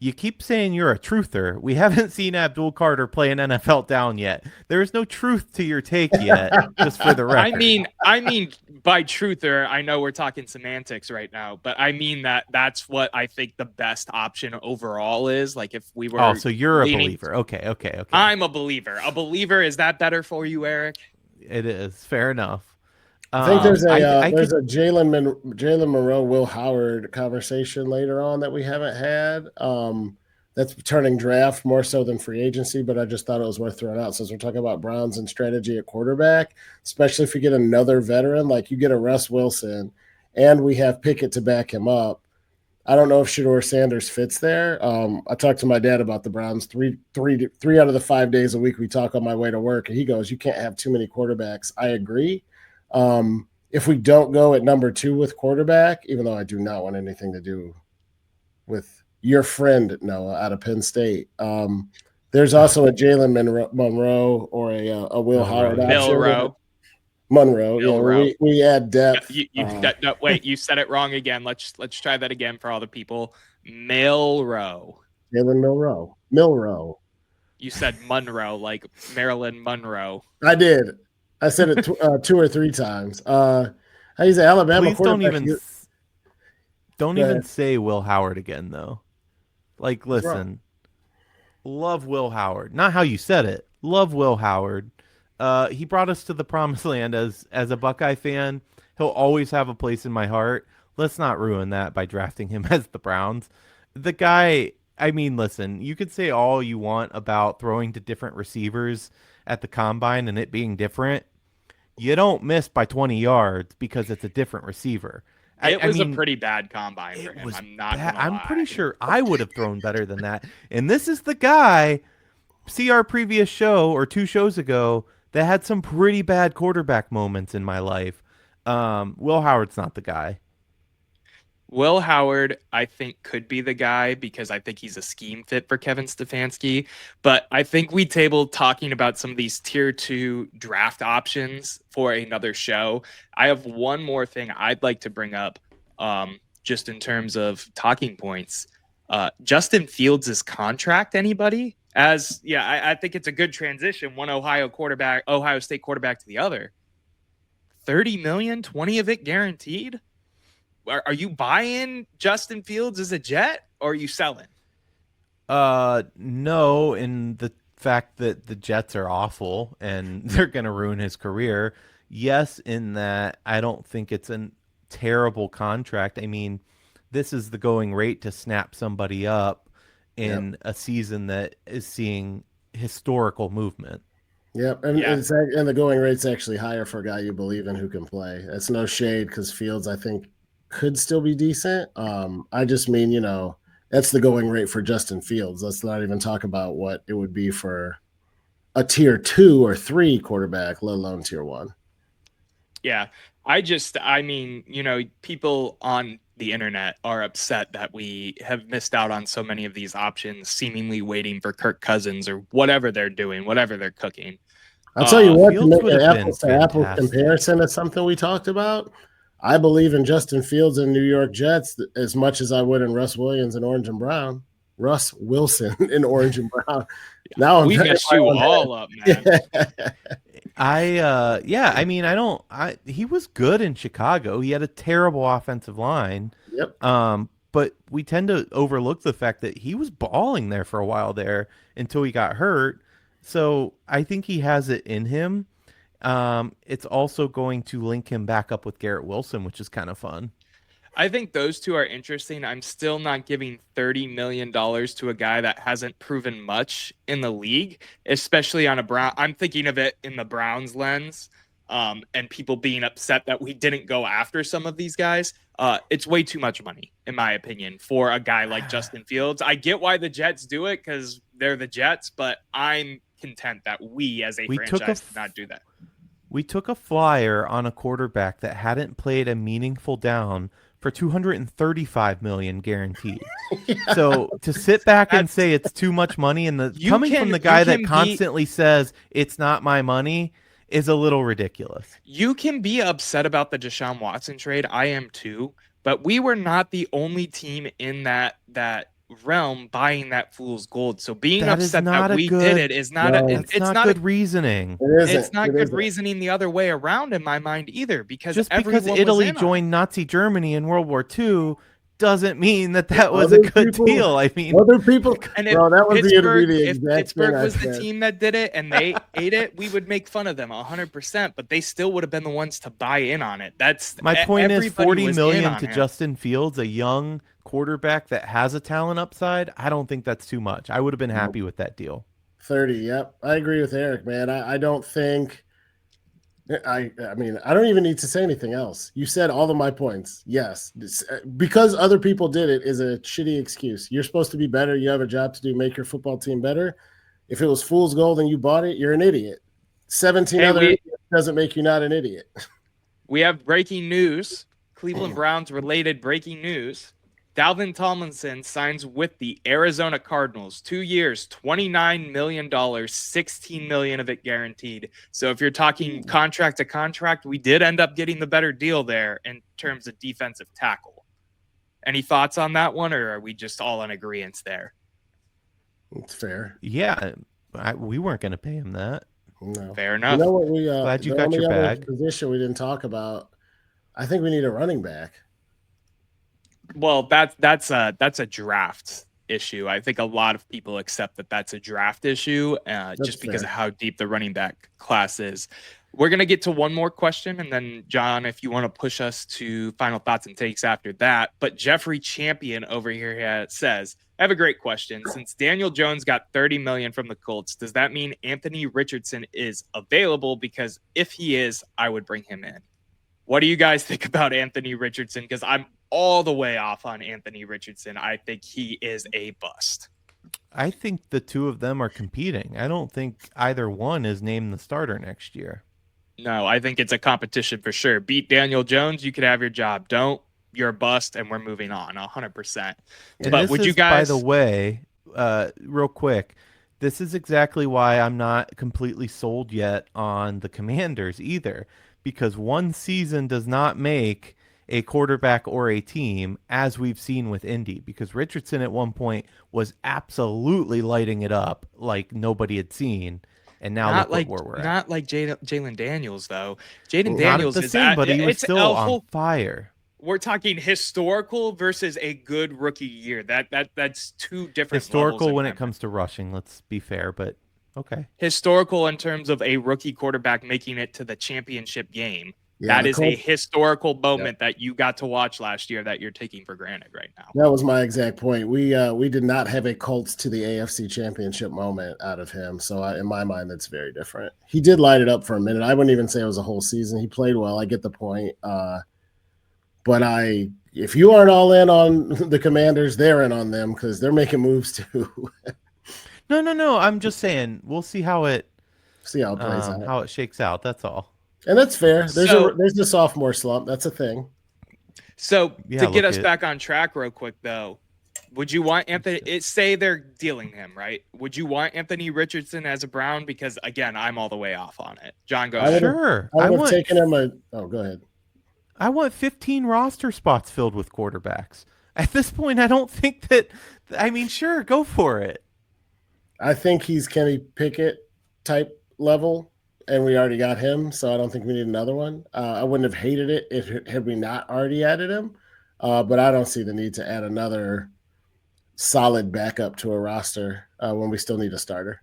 Speaker 4: You keep saying you're a truther. We haven't seen Abdul Carter play an NFL down yet. There is no truth to your take yet, just for the record.
Speaker 2: I mean, by truther, I know we're talking semantics right now, but I mean that's what I think the best option overall is. Like if we were.
Speaker 4: Oh, so you're
Speaker 2: leaning,
Speaker 4: a believer. Okay.
Speaker 2: I'm a believer. A believer. Is that better for you, Erik?
Speaker 4: It is. Fair enough.
Speaker 3: I think there's
Speaker 4: I
Speaker 3: there's
Speaker 4: could,
Speaker 3: a Jalen Monroe, Will Howard conversation later on that we haven't had. That's turning draft more so than free agency, but I just thought it was worth throwing out since we're talking about Browns and strategy at quarterback, especially if you get another veteran, like you get a Russ Wilson, and we have Pickett to back him up. I don't know if Shedeur Sanders fits there. I talked to my dad about the Browns three out of the 5 days a week we talk on my way to work, and he goes, "You can't have too many quarterbacks." I agree. If we don't go at number 2 with quarterback, even though I do not want anything to do with your friend Noah out of Penn State, there's also a Jalen Monroe or a Will Howard option. Monroe. Yeah, we add depth.
Speaker 2: No, wait, you said it wrong again. Let's try that again for all the people. Milroe.
Speaker 3: Jalen Milroe.
Speaker 2: You said Monroe, like Marilyn Monroe.
Speaker 3: I did. I said it 2 or 3 times. He's an Alabama quarterback.
Speaker 4: Don't even say Will Howard again, though. Like, listen, love Will Howard. Not how you said it. Love Will Howard. He brought us to the promised land as a Buckeye fan. He'll always have a place in my heart. Let's not ruin that by drafting him as the Browns. The guy, I mean, listen, you could say all you want about throwing to different receivers at the combine and it being different. You don't miss by 20 yards because it's a different receiver.
Speaker 2: It was a pretty bad combine for him. I'm not gonna lie.
Speaker 4: I'm pretty sure I would have thrown better than that. And this is the guy, see our previous show or 2 shows ago, that had some pretty bad quarterback moments in my life. Will Howard's not the guy.
Speaker 2: Will Howard, I think, could be the guy because I think he's a scheme fit for Kevin Stefanski. But I think we tabled talking about some of these tier 2 draft options for another show. I have one more thing I'd like to bring up just in terms of talking points. Justin Fields' contract, anybody? I think it's a good transition. One Ohio State quarterback to the other. $30 million, 20 of it guaranteed. Are you buying Justin Fields as a Jet or are you selling?
Speaker 4: No, in the fact that the Jets are awful and they're going to ruin his career. Yes, in that I don't think it's a terrible contract. I mean, this is the going rate to snap somebody up in a season that is seeing historical movement.
Speaker 3: Yep, and the going rate's actually higher for a guy you believe in who can play. It's no shade because Fields, I think, could still be decent. I just mean, that's the going rate for Justin Fields. Let's not even talk about what it would be for a tier 2 or 3 quarterback, let alone tier 1.
Speaker 2: Yeah, I mean, people on the internet are upset that we have missed out on so many of these options, seemingly waiting for Kirk Cousins or whatever they're doing, whatever they're cooking.
Speaker 3: I'll tell you what, to make an apples to apples comparison is something we talked about. I believe in Justin Fields and New York Jets as much as I would in Russ Williams and Orange and Brown. Russ Wilson in Orange and Brown. Now
Speaker 2: we messed you all up, man.
Speaker 4: He was good in Chicago. He had a terrible offensive line.
Speaker 3: Yep.
Speaker 4: But we tend to overlook the fact that he was balling there for a while there until he got hurt. So I think he has it in him. It's also going to link him back up with Garrett Wilson, which is kind of fun.
Speaker 2: I think those two are interesting. I'm still not giving $30 million to a guy that hasn't proven much in the league, especially on a Brown. I'm thinking of it in the Browns lens, and people being upset that we didn't go after some of these guys. It's way too much money, in my opinion, for a guy like Justin Fields. I get why the Jets do it because they're the Jets, but I'm content that we as a franchise did not do that.
Speaker 4: We took a flyer on a quarterback that hadn't played a meaningful down for $235 million guaranteed. So to sit back and say it's too much money, and coming from the guy that constantly says it's not my money is a little ridiculous.
Speaker 2: You can be upset about the Deshaun Watson trade. I am too, but we were not the only team in that realm buying that fool's gold. So being
Speaker 4: That is
Speaker 2: upset
Speaker 4: not
Speaker 2: that
Speaker 4: a
Speaker 2: we
Speaker 4: good-
Speaker 2: did it is not
Speaker 3: No.
Speaker 2: a,
Speaker 4: That's
Speaker 2: it's
Speaker 4: not
Speaker 2: not
Speaker 4: good
Speaker 2: a,
Speaker 4: reasoning.
Speaker 3: It isn't.
Speaker 2: it's not
Speaker 3: It
Speaker 2: good
Speaker 3: isn't.
Speaker 2: reasoning the other way around in my mind either, because
Speaker 4: Just because
Speaker 2: everyone was
Speaker 4: Italy
Speaker 2: in on it.
Speaker 4: joined Nazi Germany in World War II doesn't mean that was a
Speaker 3: Other
Speaker 4: good
Speaker 3: people-
Speaker 4: deal. I mean,
Speaker 3: Other people,
Speaker 2: And if
Speaker 3: bro, that was going to be the
Speaker 2: if
Speaker 3: exact
Speaker 2: Pittsburgh
Speaker 3: thing I
Speaker 2: was the
Speaker 3: said.
Speaker 2: team that did it and they ate it, we would make fun of them 100%. But they still would have been the ones to buy in on it. That's
Speaker 4: my point is
Speaker 2: everybody
Speaker 4: 40
Speaker 2: was in
Speaker 4: million
Speaker 2: on
Speaker 4: to
Speaker 2: him.
Speaker 4: Justin Fields, a young quarterback that has a talent upside. I don't think that's too much. I would have been happy with that deal.
Speaker 3: 30. Yep, I agree with Erik, man. I don't think. I mean, I don't even need to say anything else. You said all of my points. Yes, because other people did it is a shitty excuse. You're supposed to be better. You have a job to do. Make your football team better. If it was fool's gold and you bought it, you're an idiot. 17 other idiots doesn't make you not an idiot.
Speaker 2: We have breaking news. Cleveland Browns related breaking news. Dalvin Tomlinson signs with the Arizona Cardinals. 2 years, $29 million, $16 million of it guaranteed. So if you're talking contract to contract, we did end up getting the better deal there in terms of defensive tackle. Any thoughts on that one, or are we just all in agreement there?
Speaker 3: It's fair.
Speaker 4: Yeah, we weren't going to pay him that.
Speaker 3: No.
Speaker 2: Fair enough.
Speaker 3: You know what? We
Speaker 4: Glad you
Speaker 3: the
Speaker 4: got
Speaker 3: only
Speaker 4: your
Speaker 3: other
Speaker 4: bag.
Speaker 3: position we didn't talk about. I think we need a running back.
Speaker 2: Well, that's a draft issue. I think a lot of people accept that that's a draft issue, just because of how deep the running back class is. We're gonna get to one more question, and then John, if you want to push us to final thoughts and takes after that. But Jeffrey Champion over here says, "I have a great question. Since Daniel Jones got $30 million from the Colts, does that mean Anthony Richardson is available? Because if he is, I would bring him in." What do you guys think about Anthony Richardson? Because I'm all the way off on Anthony Richardson. I think he is a bust.
Speaker 4: I think the two of them are competing. I don't think either one is named the starter next year.
Speaker 2: No, I think it's a competition for sure. Beat Daniel Jones, you could have your job. Don't, you're a bust, and we're moving on 100%.
Speaker 4: And
Speaker 2: but
Speaker 4: this
Speaker 2: would
Speaker 4: is,
Speaker 2: you guys,
Speaker 4: by the way, real quick, this is exactly why I'm not completely sold yet on the Commanders either, because one season does not make a quarterback or a team, as we've seen with Indy, because Richardson at one point was absolutely lighting it up like nobody had seen. And now
Speaker 2: not
Speaker 4: look
Speaker 2: like
Speaker 4: where we're at.
Speaker 2: not like Jalen Daniels though. Jaden
Speaker 4: Not
Speaker 2: Daniels
Speaker 4: the
Speaker 2: is
Speaker 4: same, but he was
Speaker 2: it's
Speaker 4: still on fire.
Speaker 2: We're talking historical versus a good rookie year. That's two different
Speaker 4: Historical
Speaker 2: levels
Speaker 4: when it comes to rushing. Let's be fair, but okay.
Speaker 2: Historical in terms of a rookie quarterback making it to the championship game.
Speaker 3: Yeah,
Speaker 2: that is a historical moment that you got to watch last year that you're taking for granted right now.
Speaker 3: That was my exact point. We did not have a Colts to the AFC Championship moment out of him. So in my mind, that's very different. He did light it up for a minute. I wouldn't even say it was a whole season. He played well. I get the point. But if you aren't all in on the Commanders, they're in on them because they're making moves too.
Speaker 4: No. I'm just saying we'll see how it
Speaker 3: plays out.
Speaker 4: How it shakes out. That's all.
Speaker 3: And that's fair. There's a sophomore slump. That's a thing.
Speaker 2: So to get us back on track real quick, though, would you want Anthony? Say they're dealing him, right? Would you want Anthony Richardson as a Brown? Because again, I'm all the way off on it. John, go ahead.
Speaker 4: Sure.
Speaker 3: I would have taken him go ahead.
Speaker 4: I want 15 roster spots filled with quarterbacks. At this point, I don't think that. I mean, sure, go for it.
Speaker 3: I think he's Kenny Pickett type level. And we already got him, so I don't think we need another one. I wouldn't have hated it had we not already added him, but I don't see the need to add another solid backup to a roster when we still need a starter.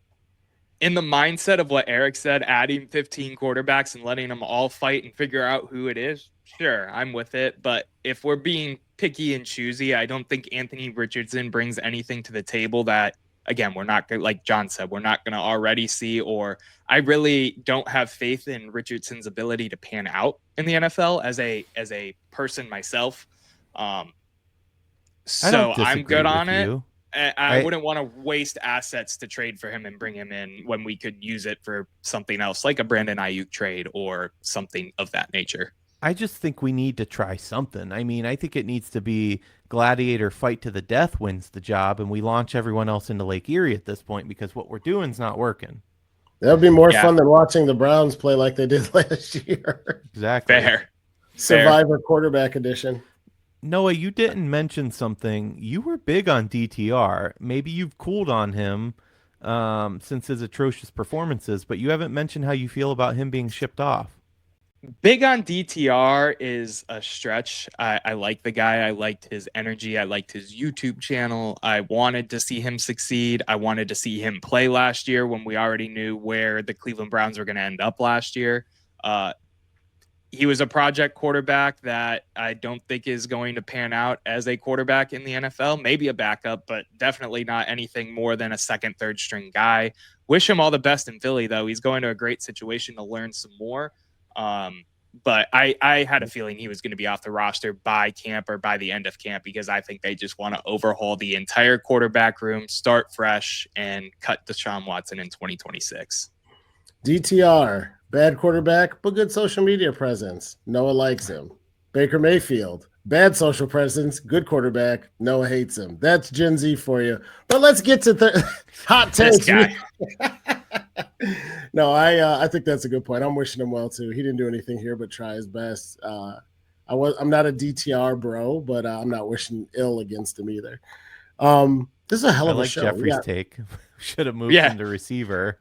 Speaker 2: In the mindset of what Erik said, adding 15 quarterbacks and letting them all fight and figure out who it is, sure, I'm with it. But if we're being picky and choosy, I don't think Anthony Richardson brings anything to the table that, again, we're not going, like John said, we're not going to already see, or I really don't have faith in Richardson's ability to pan out in the NFL as a person myself. So I'm good on it. I wouldn't want to waste assets to trade for him and bring him in when we could use it for something else, like a Brandon Aiyuk trade or something of that nature.
Speaker 4: I just think we need to try something. I mean, I think it needs to be gladiator fight to the death wins the job, and we launch everyone else into Lake Erie at this point because what we're doing is not working.
Speaker 3: That would be more fun than watching the Browns play like they did last year.
Speaker 4: Exactly.
Speaker 2: Fair.
Speaker 3: Survivor quarterback edition.
Speaker 4: Noah, you didn't mention something. You were big on DTR. Maybe you've cooled on him since his atrocious performances, but you haven't mentioned how you feel about him being shipped off.
Speaker 2: Big on DTR is a stretch. I like the guy. I liked his energy. I liked his YouTube channel. I wanted to see him succeed. I wanted to see him play last year when we already knew where the Cleveland Browns were going to end up last year. He was a project quarterback that I don't think is going to pan out as a quarterback in the NFL. Maybe a backup, but definitely not anything more than a second, third string guy. Wish him all the best in Philly, though. He's going to a great situation to learn some more. But I had a feeling he was going to be off the roster by camp or by the end of camp because I think they just want to overhaul the entire quarterback room, start fresh, and cut Deshaun Watson in 2026.
Speaker 3: DTR, bad quarterback, but good social media presence. Noah likes him. Baker Mayfield, bad social presence, good quarterback. Noah hates him. That's Gen Z for you. But let's get to hot takes. No, I think that's a good point. I'm wishing him well too. He didn't do anything here but try his best. I'm not a DTR bro, but I'm not wishing ill against him either. This is a hell of a show.
Speaker 4: Jeffrey's take. Should have moved him to receiver.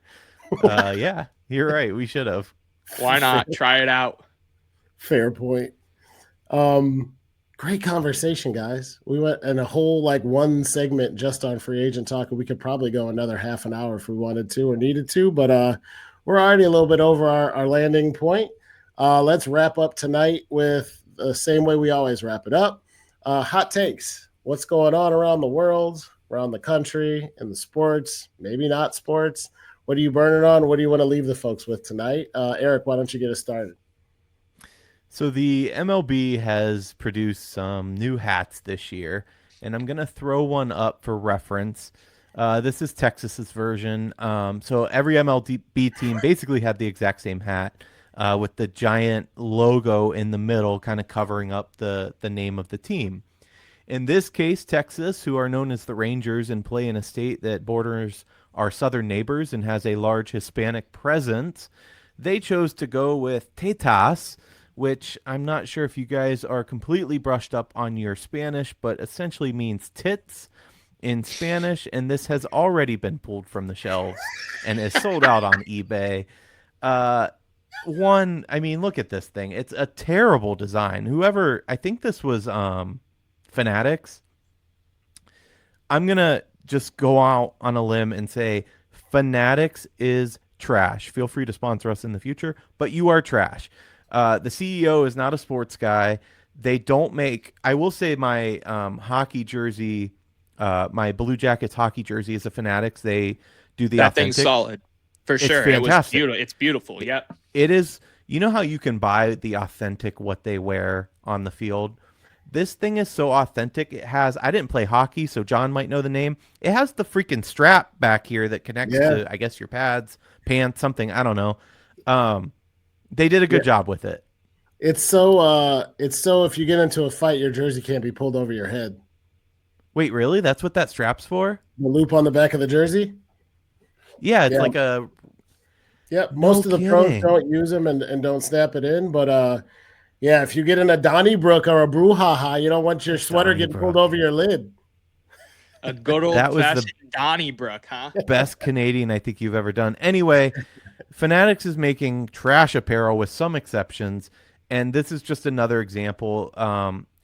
Speaker 4: Yeah, you're right. We should have.
Speaker 2: Why not? Try it out.
Speaker 3: Fair point. Great conversation, guys. We went in a whole one segment just on free agent talk. We could probably go another half an hour if we wanted to or needed to, but we're already a little bit over our landing point. Let's wrap up tonight with the same way we always wrap it up. Hot takes. What's going on around the world, around the country, in the sports, maybe not sports. What are you burning on? What do you want to leave the folks with tonight? Erik, why don't you get us started?
Speaker 4: So the MLB has produced some new hats this year, and I'm going to throw one up for reference. This is Texas's version. So every MLB team basically had the exact same hat with the giant logo in the middle kind of covering up the name of the team. In this case, Texas, who are known as the Rangers and play in a state that borders our southern neighbors and has a large Hispanic presence, they chose to go with Tetas, which I'm not sure if you guys are completely brushed up on your Spanish, but essentially means tits in Spanish, and this has already been pulled from the shelves and is sold out on eBay. Look at this thing. It's a terrible design. I think this was Fanatics. I'm going to just go out on a limb and say Fanatics is trash. Feel free to sponsor us in the future, but you are trash. The CEO is not a sports guy. They don't make, I will say my hockey jersey, my Blue Jackets hockey jersey is a Fanatics. They do the authentic.
Speaker 2: Thing's solid. For sure.
Speaker 4: Fantastic.
Speaker 2: It was beautiful. It's beautiful. Yep.
Speaker 4: It is. You know how you can buy the authentic what they wear on the field? This thing is so authentic. It has, I didn't play hockey, so John might know the name. It has the freaking strap back here that connects to, I guess, your pads, pants, something. I don't know. They did a good job with it.
Speaker 3: It's so if you get into a fight, your jersey can't be pulled over your head.
Speaker 4: Wait, really? That's what that strap's for?
Speaker 3: The loop on the back of the jersey?
Speaker 4: Yeah, it's like a...
Speaker 3: Yeah, most of the pros don't use them and don't snap it in, but if you get in a Donnybrook or a brouhaha, you don't want your sweater getting pulled over your lid.
Speaker 2: A good old-fashioned Donnybrook, huh?
Speaker 4: Best Canadian I think you've ever done. Anyway, Fanatics is making trash apparel with some exceptions, and this is just another example.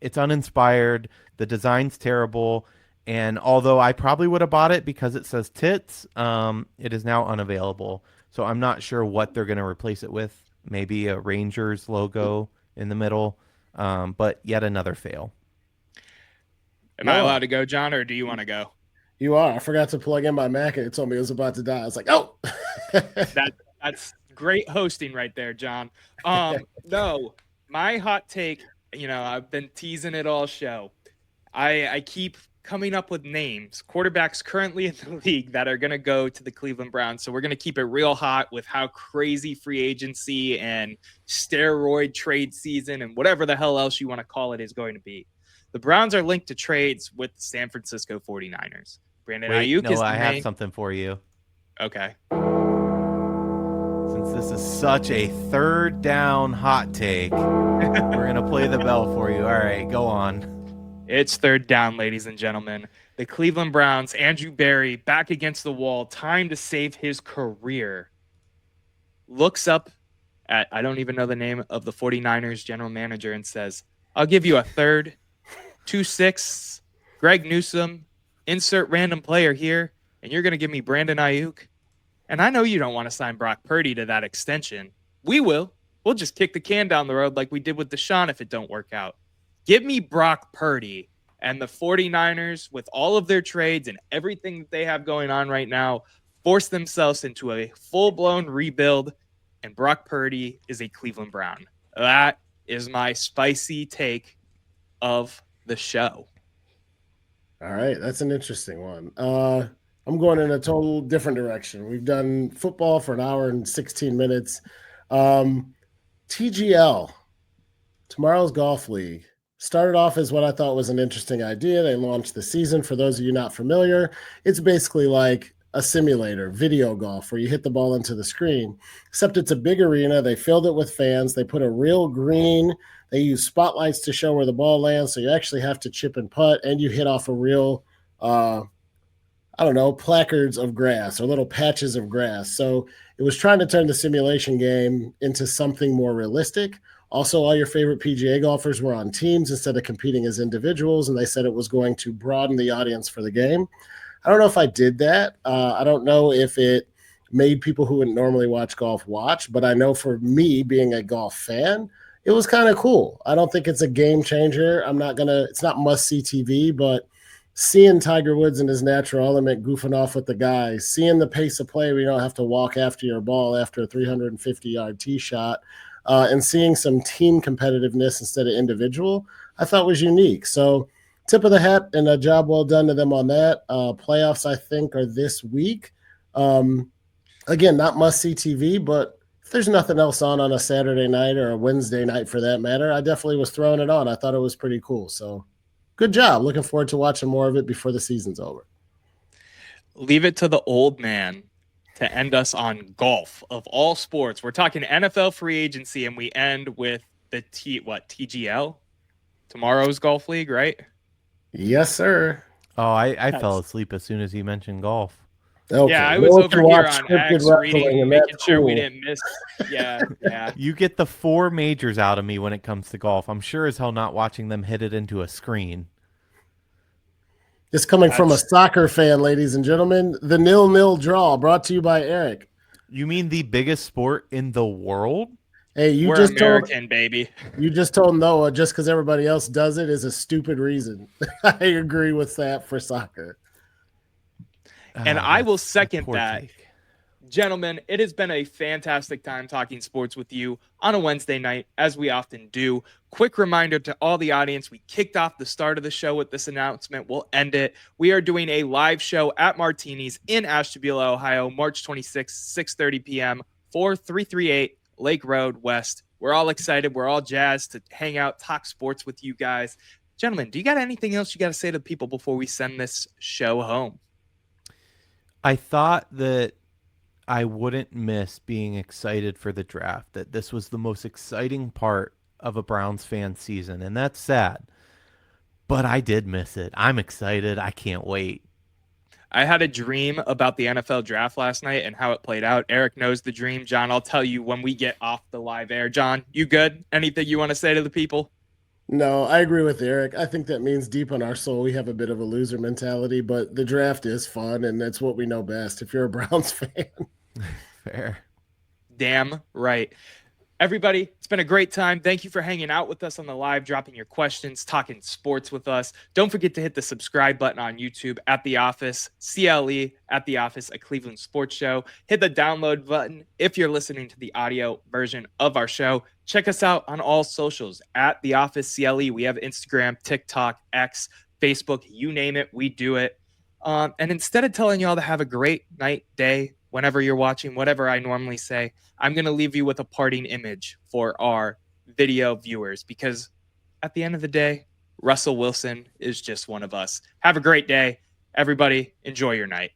Speaker 4: It's uninspired. The design's terrible, and although I probably would have bought it because it says tits, it is now unavailable. So I'm not sure what they're going to replace it with. Maybe a Rangers logo in the middle, but yet another fail.
Speaker 2: Am I allowed to go, John, or do you want to go?
Speaker 3: You are. I forgot to plug in my Mac, and it told me it was about to die. I was like, oh.
Speaker 2: That's great hosting right there, John. No, my hot take, I've been teasing it all show. I keep coming up with names, quarterbacks currently in the league that are going to go to the Cleveland Browns. So we're going to keep it real hot with how crazy free agency and steroid trade season and whatever the hell else you want to call it is going to be. The Browns are linked to trades with the San Francisco 49ers. Brandon Aiyuk is
Speaker 4: I have something for you.
Speaker 2: Okay.
Speaker 4: Since this is such a third down hot take, we're going to play the bell for you. All right, go on.
Speaker 2: It's third down, ladies and gentlemen. The Cleveland Browns, Andrew Berry, back against the wall, time to save his career. Looks up at, I don't even know the name of the 49ers general manager, and says, I'll give you a third, 2/6, Greg Newsome, insert random player here, and you're going to give me Brandon Aiyuk. And I know you don't want to sign Brock Purdy to that extension. We will. We'll just kick the can down the road like we did with Deshaun if it don't work out. Give me Brock Purdy. And the 49ers, with all of their trades and everything that they have going on right now, force themselves into a full-blown rebuild, and Brock Purdy is a Cleveland Brown. That is my spicy take of the show.
Speaker 3: All right, that's an interesting one. I'm going in a total different direction. We've done football for an hour and 16 minutes. TGL, Tomorrow's Golf League, started off as what I thought was an interesting idea. They launched the season. For those of you not familiar, it's basically like a simulator, video golf, where you hit the ball into the screen, except it's a big arena. They filled it with fans. They put a real green. They use spotlights to show where the ball lands, so you actually have to chip and putt, and you hit off a real, placards of grass or little patches of grass. So it was trying to turn the simulation game into something more realistic. Also, all your favorite PGA golfers were on teams instead of competing as individuals, and they said it was going to broaden the audience for the game. I don't know if I did that. I don't know if it made people who wouldn't normally watch golf watch, but I know for me, being a golf fan, it was kind of cool. I don't think it's a game changer. It's not must-see TV, but seeing Tiger Woods in his natural element goofing off with the guys, seeing the pace of play where you don't have to walk after your ball after a 350-yard tee shot, and seeing some team competitiveness instead of individual, I thought was unique. So tip of the hat and a job well done to them on that. Playoffs, I think, are this week. Again, not must-see TV, but if there's nothing else on a Saturday night or a Wednesday night for that matter, I definitely was throwing it on. I thought it was pretty cool. So good job. Looking forward to watching more of it before the season's over.
Speaker 2: Leave it to the old man to end us on golf of all sports. We're talking NFL free agency, and we end with the TGL? Tomorrow's Golf League, right?
Speaker 3: Yes, sir.
Speaker 4: Oh, I fell asleep as soon as he mentioned golf.
Speaker 3: Okay.
Speaker 2: Yeah, I was over here on X reading, making sure we didn't miss. Yeah.
Speaker 4: You get the 4 majors out of me when it comes to golf. I'm sure as hell not watching them hit it into a screen.
Speaker 3: This coming from a soccer fan, ladies and gentlemen. The 0-0 draw brought to you by Erik.
Speaker 4: You mean the biggest sport in the world?
Speaker 3: Hey,
Speaker 2: We're
Speaker 3: just
Speaker 2: American, baby.
Speaker 3: You just told Noah just because everybody else does it is a stupid reason. I agree with that for soccer.
Speaker 2: And I will second
Speaker 4: poor
Speaker 2: that.
Speaker 4: take.
Speaker 2: Gentlemen, it has been a fantastic time talking sports with you on a Wednesday night, as we often do. Quick reminder to all the audience, we kicked off the start of the show with this announcement. We'll end it. We are doing a live show at Martini's in Ashtabula, Ohio, March 26th, 6:30 p.m., 4338 Lake Road West. We're all excited. We're all jazzed to hang out, talk sports with you guys. Gentlemen, do you got anything else you got to say to people before we send this show home?
Speaker 4: I thought that I wouldn't miss being excited for the draft, that this was the most exciting part of a Browns fan season, and that's sad. But I did miss it. I'm excited. I can't wait.
Speaker 2: I had a dream about the NFL draft last night and how it played out. Erik knows the dream. John, I'll tell you when we get off the live air. John, you good? Anything you want to say to the people?
Speaker 3: No, I agree with Erik. I think that means deep in our soul we have a bit of a loser mentality, but the draft is fun, and that's what we know best if you're a Browns fan.
Speaker 4: Fair.
Speaker 2: Damn right. Everybody, it's been a great time. Thank you for hanging out with us on the live, dropping your questions, talking sports with us. Don't forget to hit the subscribe button on YouTube at The Office, CLE at The Office, a Cleveland sports show. Hit the download button if you're listening to the audio version of our show. Check us out on all socials at The Office CLE. We have Instagram, TikTok, X, Facebook, you name it, we do it. And instead of telling y'all to have a great night, day, whenever you're watching, whatever I normally say, I'm going to leave you with a parting image for our video viewers, because at the end of the day, Russell Wilson is just one of us. Have a great day. Everybody, enjoy your night.